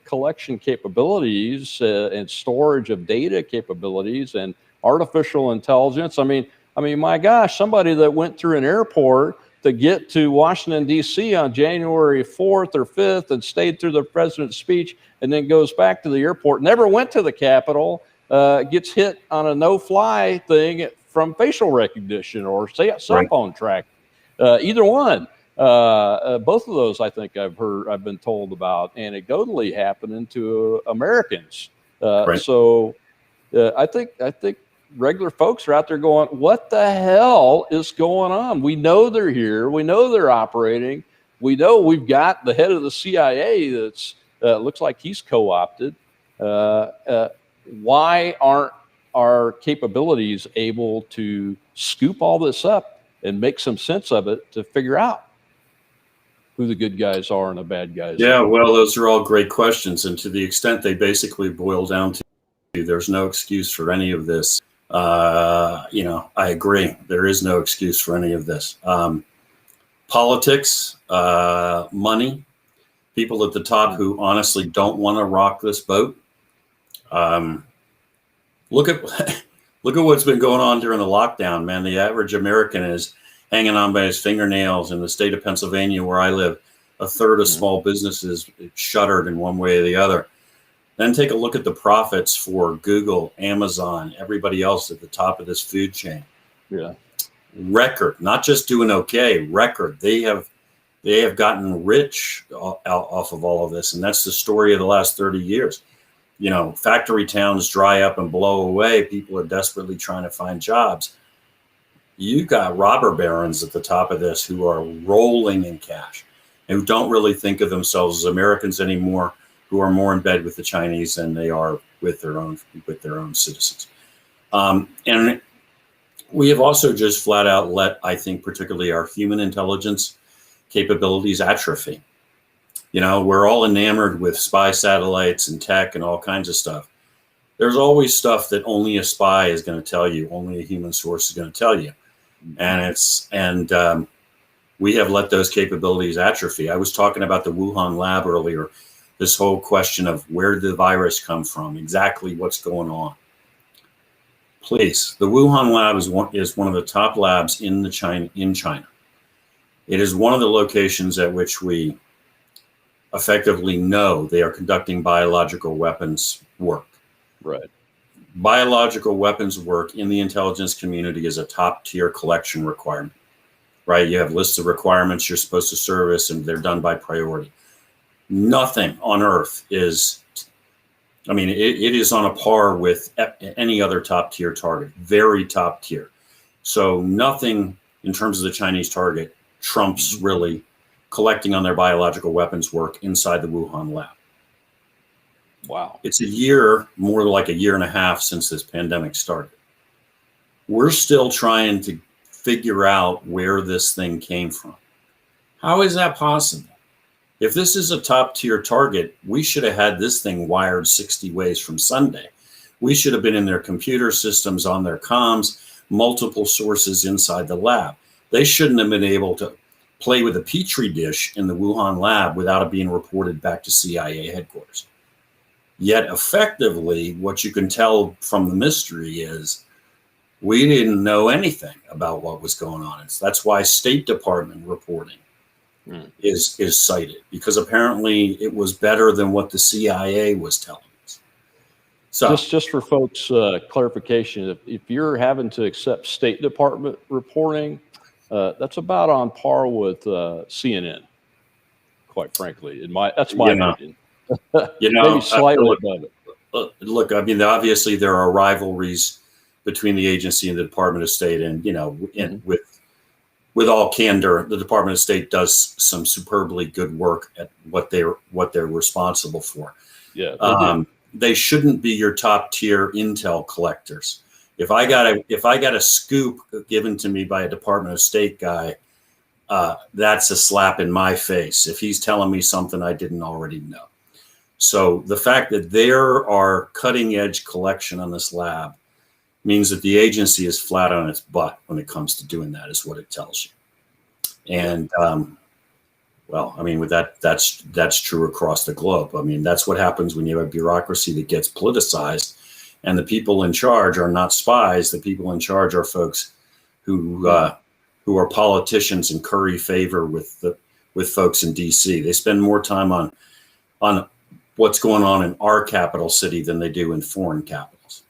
collection capabilities and storage of data capabilities and artificial intelligence. I mean, my gosh, somebody that went through an airport to get to Washington, D.C. on January 4th or 5th and stayed through the president's speech and then goes back to the airport, never went to the Capitol, gets hit on a no-fly thing from facial recognition or cell phone track. Either one. Both of those, I think I've been told about anecdotally happening to Americans. So I think regular folks are out there going, what the hell is going on? We know they're here. We know they're operating. We know we've got the head of the CIA that's looks like he's co-opted. Why aren't our capabilities able to scoop all this up and make some sense of it to figure out who the good guys are and the bad guys? Yeah, well, those are all great questions. And to the extent they basically boil down to, there's no excuse for any of this. I agree. There is no excuse for any of this. Politics, money, people at the top who honestly don't want to rock this boat. Look at what's been going on during the lockdown, man. The average American is hanging on by his fingernails. In the state of Pennsylvania, where I live, a third of small businesses shuttered in one way or the other. Then take a look at the profits for Google, Amazon, everybody else at the top of this food chain. Yeah. Record, not just doing okay, record. They have gotten rich off of all of this. And that's the story of the last 30 years. Factory towns dry up and blow away. People are desperately trying to find jobs. You got robber barons at the top of this who are rolling in cash and who don't really think of themselves as Americans anymore, who are more in bed with the Chinese than they are with their own citizens. And we have also just flat out let, I think, particularly our human intelligence capabilities atrophy. We're all enamored with spy satellites and tech and all kinds of stuff. There's always stuff that only a spy is going to tell you, only a human source is going to tell you. And we have let those capabilities atrophy. I was talking about the Wuhan lab earlier. This whole question of where did the virus come from, exactly what's going on. Please, the Wuhan lab is one of the top labs in China. It is one of the locations at which we effectively know they are conducting biological weapons work. Right. Biological weapons work in the intelligence community is a top tier collection requirement, right? You have lists of requirements you're supposed to service and they're done by priority. Nothing on earth is, it is on a par with any other top tier target, very top tier. So nothing in terms of the Chinese target trumps really collecting on their biological weapons work inside the Wuhan lab. Wow. It's more like a year and a half since this pandemic started. We're still trying to figure out where this thing came from. How is that possible? If this is a top tier target, we should have had this thing wired 60 ways from Sunday. We should have been in their computer systems, on their comms, multiple sources inside the lab. They shouldn't have been able to play with a petri dish in the Wuhan lab without it being reported back to CIA headquarters. Yet effectively, what you can tell from the mystery is we didn't know anything about what was going on. That's why State Department reporting is cited, because apparently it was better than what the CIA was telling us. So just for folks' clarification, if you're having to accept State Department reporting, that's about on par with CNN, quite frankly. That's my opinion. Maybe slightly above it. Look, obviously there are rivalries between the agency and the Department of State, and with all candor, the Department of State does some superbly good work at what they're responsible for. Yeah, they shouldn't be your top tier intel collectors. If I got a scoop given to me by a Department of State guy, that's a slap in my face if he's telling me something I didn't already know. So the fact that there are cutting edge collection on this lab means that the agency is flat on its butt when it comes to doing that, is what it tells you. And with that's true across the globe. That's what happens when you have a bureaucracy that gets politicized, and the people in charge are not spies. The people in charge are folks who who are politicians and curry favor with folks in D.C. They spend more time on what's going on in our capital city than they do in foreign capitals.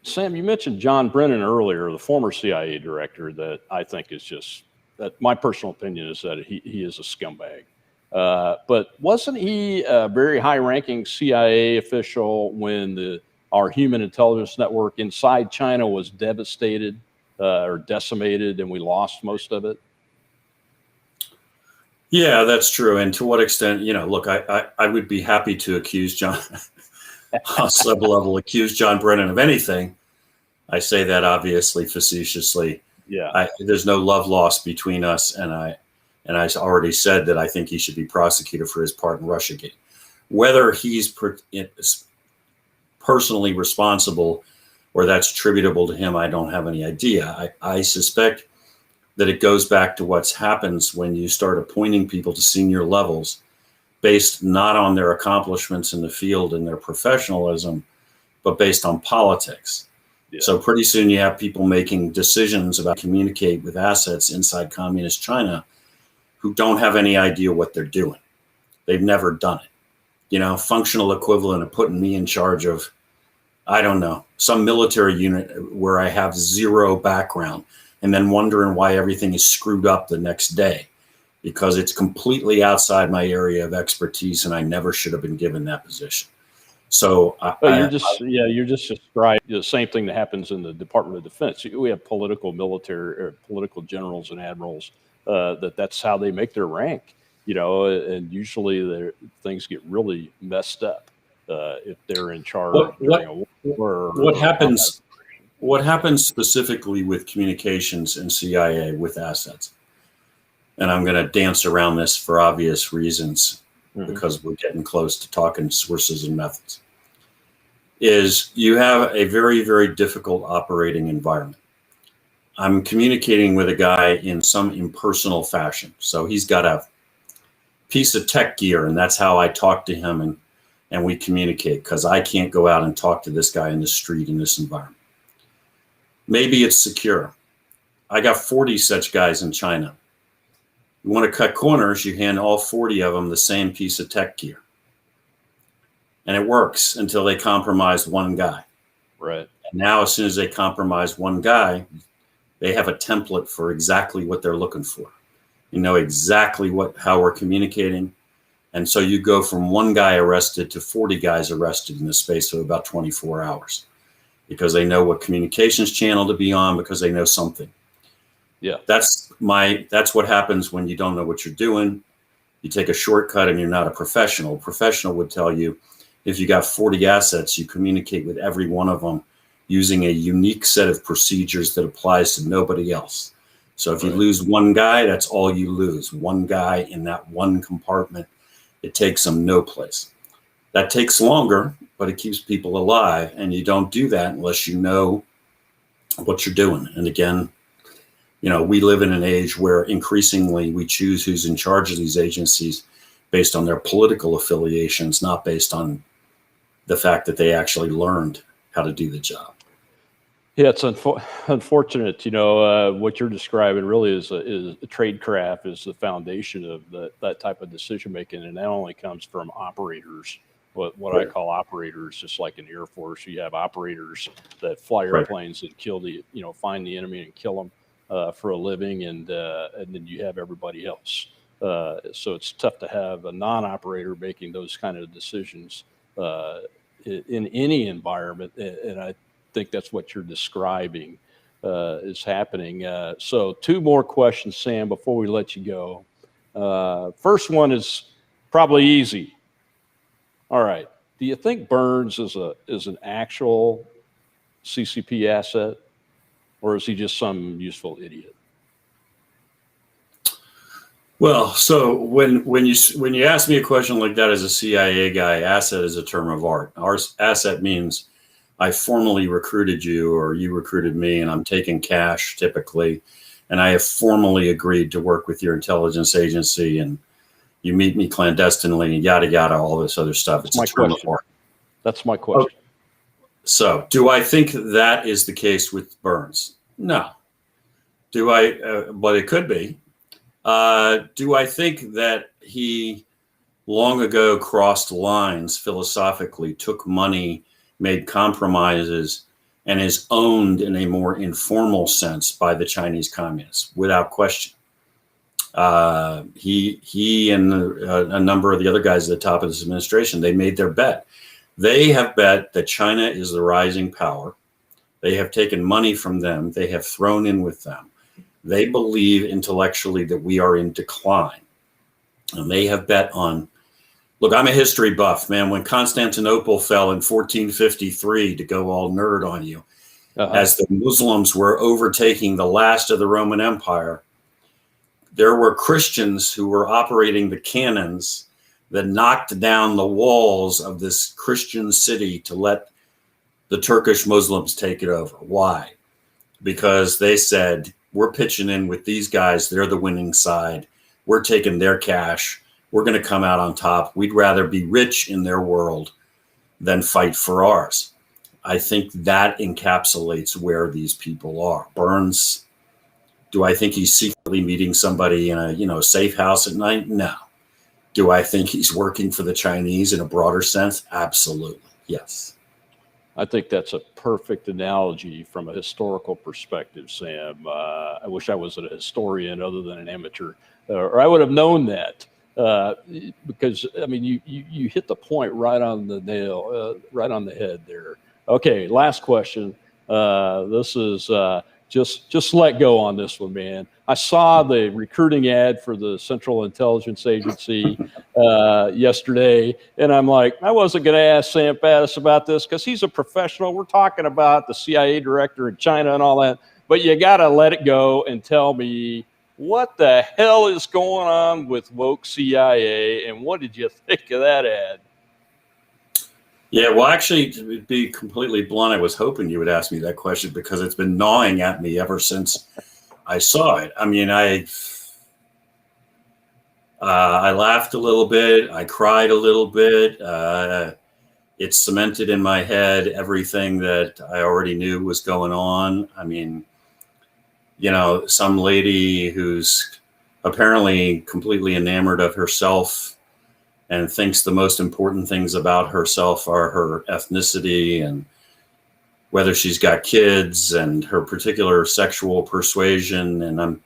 Sam, you mentioned John Brennan earlier, the former CIA director, that I think is just, that my personal opinion is that he is a scumbag. But wasn't he a very high-ranking CIA official when our human intelligence network inside China was devastated or decimated, and we lost most of it? Yeah, that's true. And to what extent, look, I would be happy to accuse John, on some level, accuse John Brennan of anything. I say that obviously facetiously. Yeah. There's no love lost between us, and I already said that I think he should be prosecuted for his part in Russiagate. Whether he's personally responsible or that's attributable to him, I don't have any idea. I suspect that it goes back to what happens when you start appointing people to senior levels based not on their accomplishments in the field and their professionalism, but based on politics. Yeah. So pretty soon you have people making decisions about communicate with assets inside communist China who don't have any idea what they're doing. They've never done it. Functional equivalent of putting me in charge of, I don't know, some military unit where I have zero background, and then wondering why everything is screwed up the next day because it's completely outside my area of expertise and I never should have been given that position. So you're just describing the same thing that happens in the Department of Defense. We have military or political generals and admirals that's how they make their rank, and usually things get really messed up if they're in charge during a war. What happens specifically with communications and CIA with assets? And I'm going to dance around this for obvious reasons because we're getting close to talking sources and methods, is you have a very, very difficult operating environment. I'm communicating with a guy in some impersonal fashion. So he's got a piece of tech gear, and that's how I talk to him and we communicate, because I can't go out and talk to this guy in the street in this environment. Maybe it's secure. I got 40 such guys in China. You want to cut corners, you hand all 40 of them the same piece of tech gear. And it works until they compromise one guy. Right. And now, as soon as they compromise one guy, they have a template for exactly what they're looking for. You know exactly how we're communicating. And so you go from one guy arrested to 40 guys arrested in the space of about 24 hours because they know what communications channel to be on, because they know something. Yeah. That's what happens when you don't know what you're doing. You take a shortcut and you're not a professional. A professional would tell you, if you got 40 assets, you communicate with every one of them using a unique set of procedures that applies to nobody else. So if you lose one guy, that's all you lose. One guy in that one compartment. It takes them no place. That takes longer, but it keeps people alive. And you don't do that unless you know what you're doing. And again, we live in an age where increasingly we choose who's in charge of these agencies based on their political affiliations, not based on the fact that they actually learned how to do the job. Yeah, it's unfortunate. What you're describing really is a tradecraft, is the foundation of that type of decision making, and that only comes from operators. What I call operators, just like in the Air Force, you have operators that fly airplanes and kill find the enemy and kill them for a living, and then you have everybody else. So it's tough to have a non-operator making those kind of decisions in any environment, and I think that's what you're describing is happening. So 2 more questions, Sam, before we let you go. First one is probably easy. All right. Do you think Burns is an actual CCP asset, or is he just some useful idiot? Well, so when you ask me a question like that as a CIA guy, asset is a term of art. Our asset means I formally recruited you, or you recruited me, and I'm taking cash typically, and I have formally agreed to work with your intelligence agency, and you meet me clandestinely, and yada yada, all this other stuff. It's a term of art. That's my question. Okay. So, do I think that is the case with Burns? No. Do I? But it could be. Do I think that he long ago crossed lines philosophically, took money, made compromises, and is owned in a more informal sense by the Chinese communists, without question? He and a number of the other guys at the top of this administration, they made their bet. They have bet that China is the rising power. They have taken money from them. They have thrown in with them. They believe intellectually that we are in decline. And they have bet on, look, I'm a history buff, man. When Constantinople fell in 1453, to go all nerd on you, as the Muslims were overtaking the last of the Roman Empire, there were Christians who were operating the cannons that knocked down the walls of this Christian city to let the Turkish Muslims take it over. Why? Because they said, we're pitching in with these guys. They're the winning side. We're taking their cash. We're going to come out on top. We'd rather be rich in their world than fight for ours. I think that encapsulates where these people are. Burns, do I think he's secretly meeting somebody in a safe house at night? No. Do I think he's working for the Chinese in a broader sense? Absolutely. Yes. I think that's a perfect analogy from a historical perspective, Sam. I wish I was a historian other than an amateur, or I would have known that. Because I mean, you hit the point right on the nail, right on the head there. Okay, last question. This is just let go on this one, man. I saw the recruiting ad for the Central Intelligence Agency yesterday, and I'm like, I wasn't going to ask Sam Faddis about this because he's a professional. We're talking about the CIA director in China and all that, but you got to let it go and tell me what the hell is going on with woke CIA, and what did you think of that ad? Yeah, well, actually, to be completely blunt, I was hoping you would ask me that question because it's been gnawing at me ever since I saw it. I mean, I laughed a little bit. I cried a little bit. It cemented in my head everything that I already knew was going on. I mean, some lady who's apparently completely enamored of herself and thinks the most important things about herself are her ethnicity and whether she's got kids and her particular sexual persuasion. And I'm,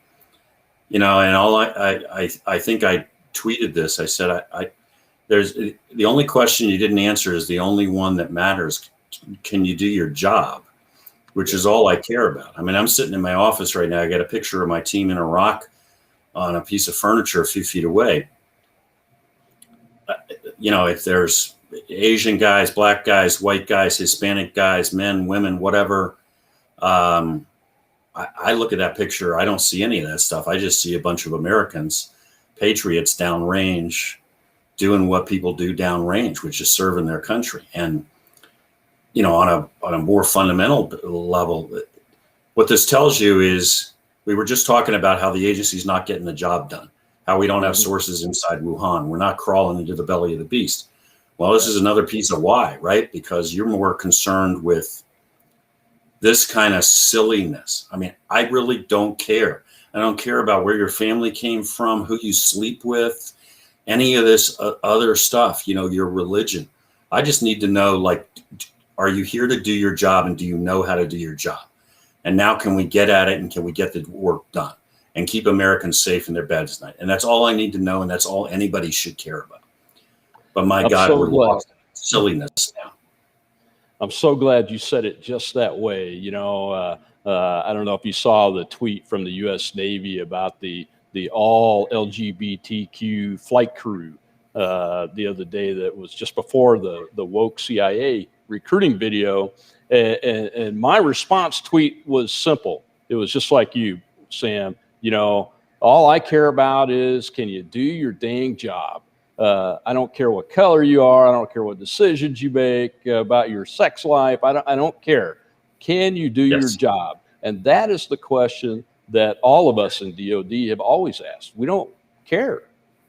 and all I think I tweeted this. I said, there's the only question you didn't answer is the only one that matters. Can you do your job? Which is all I care about. I mean, I'm sitting in my office right now. I got a picture of my team in Iraq on a piece of furniture a few feet away. If there's Asian guys, black guys, white guys, Hispanic guys, men, women, whatever, I look at that picture. I don't see any of that stuff. I just see a bunch of Americans, patriots downrange, doing what people do downrange, which is serving their country. And on a more fundamental level, what this tells you is we were just talking about how the agency's not getting the job done, how we don't have sources inside Wuhan. We're not crawling into the belly of the beast. Well, this is another piece of why, right? Because you're more concerned with this kind of silliness. I mean, I really don't care. I don't care about where your family came from, who you sleep with, any of this other stuff, your religion. I just need to know, are you here to do your job, and do you know how to do your job? And now can we get at it, and can we get the work done and keep Americans safe in their beds tonight? And that's all I need to know, and that's all anybody should care about. But my God, we're lost in silliness now. I'm so glad you said it just that way. I don't know if you saw the tweet from the U.S. Navy about the all LGBTQ flight crew the other day. That was just before the woke CIA recruiting video. And my response tweet was simple. It was just like you, Sam. All I care about is, can you do your dang job? I don't care what color you are. I don't care what decisions you make about your sex life. I don't care. Can you do your job? And that is the question that all of us in DOD have always asked. We don't care.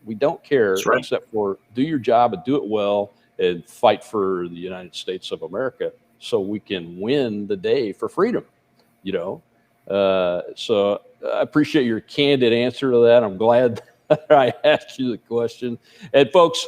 We don't care, except for do your job and do it well and fight for the United States of America so we can win the day for freedom. So I appreciate your candid answer to that. I'm glad that I asked you the question. And folks,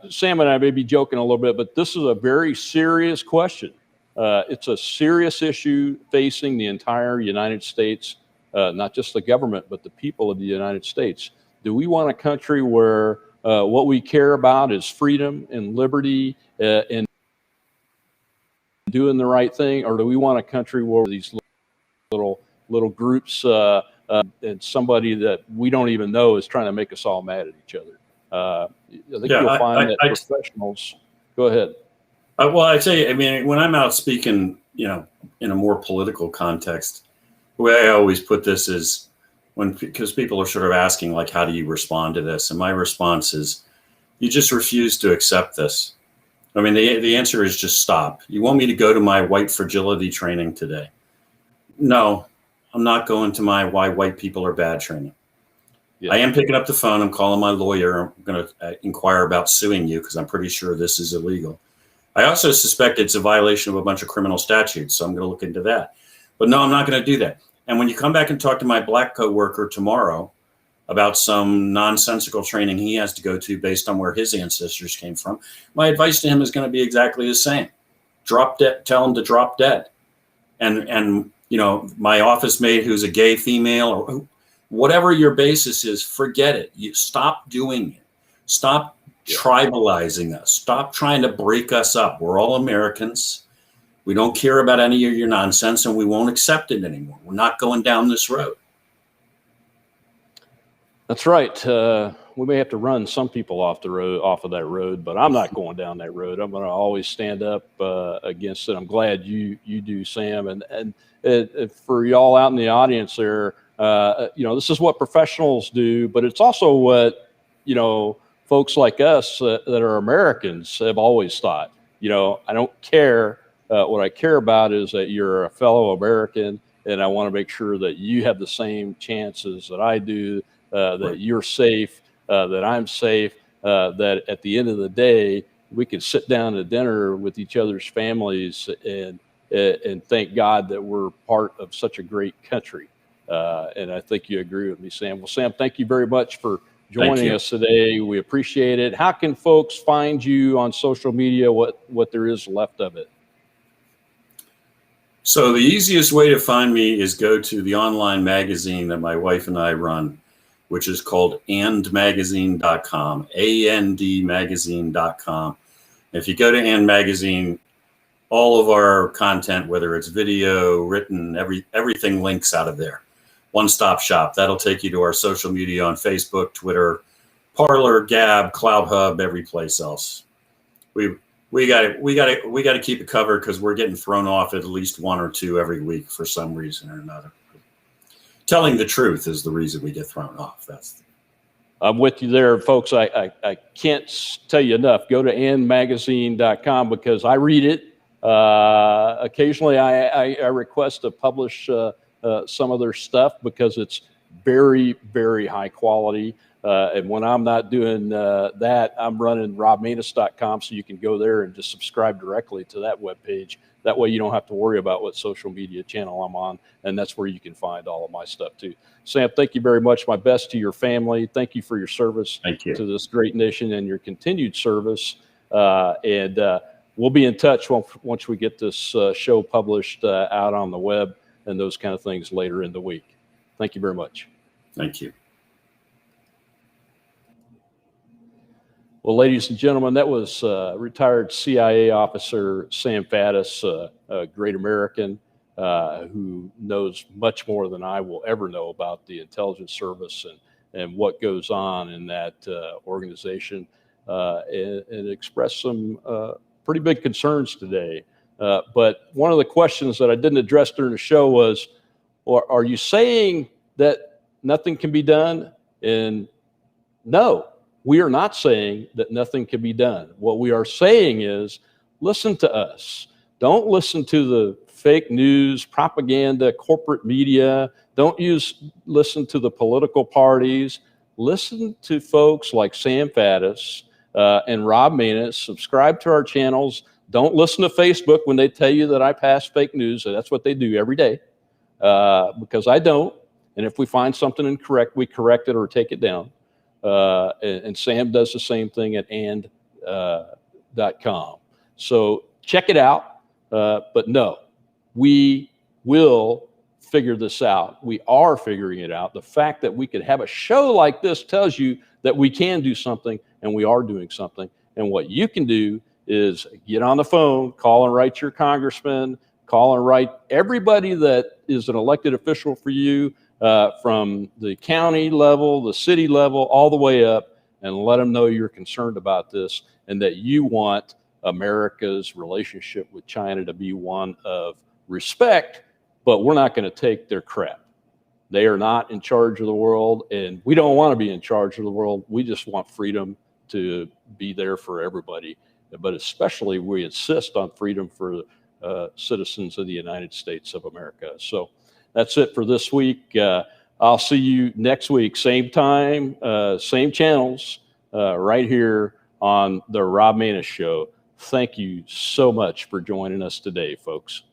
Sam and I may be joking a little bit, but this is a very serious question. It's a serious issue facing the entire United States, not just the government, but the people of the United States. Do we want a country where what we care about is freedom and liberty and doing the right thing, or do we want a country where these little groups and somebody that we don't even know is trying to make us all mad at each other? I think you'll find that professionals. Go ahead. Well, I tell you, I mean, when I'm out speaking, you know, in a more political context, the way I always put this is because people are sort of asking, like, how do you respond to this? And my response is, you just refuse to accept this. I mean, the answer is just stop. You want me to go to my white fragility training today? No, I'm not going to my why white people are bad training. Yeah. I am picking up the phone. I'm calling my lawyer. I'm going to inquire about suing you because I'm pretty sure this is illegal. I also suspect it's a violation of a bunch of criminal statutes, so I'm going to look into that. But no, I'm not going to do that. And when you come back and talk to my black coworker tomorrow about some nonsensical training he has to go to based on where his ancestors came from, my advice to him is going to be exactly the same. Drop dead. Tell him to drop dead. And you know, my office mate who's a gay female or whatever your basis is, forget it. You stop doing it. Stop tribalizing us. Stop trying to break us up. We're all Americans. We don't care about any of your nonsense, and we won't accept it anymore. We're not going down this road. That's right. We may have to run some people off of that road, but I'm not going down that road. I'm going to always stand up against it. I'm glad you do, Sam, and for y'all out in the audience there. You know, this is what professionals do, but it's also what, you know, folks like us that are Americans have always thought. You know, I don't care. What I care about is that you're a fellow American, and I want to make sure that you have the same chances that I do, that you're safe, that I'm safe, that at the end of the day, we can sit down to dinner with each other's families and thank God that we're part of such a great country. And I think you agree with me, Sam. Well, Sam, thank you very much for joining us today. We appreciate it. How can folks find you on social media, what there is left of it? So the easiest way to find me is go to the online magazine that my wife and I run, which is called andmagazine.com, andmagazine.com. If you go to And Magazine, all of our content, whether it's video, written, everything links out of there. One-stop shop. That'll take you to our social media on Facebook, Twitter, Parler, Gab, CloudHub, every place else. We got to keep it covered because we're getting thrown off at least one or two every week for some reason or another. Telling the truth is the reason we get thrown off. I'm with you there, folks. I can't tell you enough. Go to andmagazine.com because I read it. Occasionally, I request to publish some of their stuff because it's very, very high quality. And when I'm not doing that, I'm running robmanus.com, so you can go there and just subscribe directly to that webpage. That way you don't have to worry about what social media channel I'm on, and that's where you can find all of my stuff too. Sam, thank you very much. My best to your family. Thank you for your service to this great nation and your continued service. And we'll be in touch once we get this show published out on the web and those kind of things later in the week. Thank you very much. Thank you. Well, ladies and gentlemen, that was retired CIA officer Sam Faddis, a great American who knows much more than I will ever know about the intelligence service and what goes on in that organization, and expressed some pretty big concerns today. But one of the questions that I didn't address during the show was, are you saying that nothing can be done? And no. We are not saying that nothing can be done. What we are saying is, listen to us. Don't listen to the fake news, propaganda, corporate media. Don't listen to the political parties. Listen to folks like Sam Faddis and Rob Manus. Subscribe to our channels. Don't listen to Facebook when they tell you that I pass fake news. That's what they do every day. because I don't. And if we find something incorrect, we correct it or take it down. And Sam does the same thing at and.com. So check it out. But no, we will figure this out. We are figuring it out. The fact that we could have a show like this tells you that we can do something, and we are doing something. And what you can do is get on the phone, call and write your congressman, call and write everybody that is an elected official for you, from the county level, the city level, all the way up, and let them know you're concerned about this and that you want America's relationship with China to be one of respect, but we're not going to take their crap. They are not in charge of the world, and we don't want to be in charge of the world. We just want freedom to be there for everybody, but especially we insist on freedom for citizens of the United States of America. So that's it for this week. I'll see you next week, same time, same channels, right here on the Rob Maness Show. Thank you so much for joining us today, folks.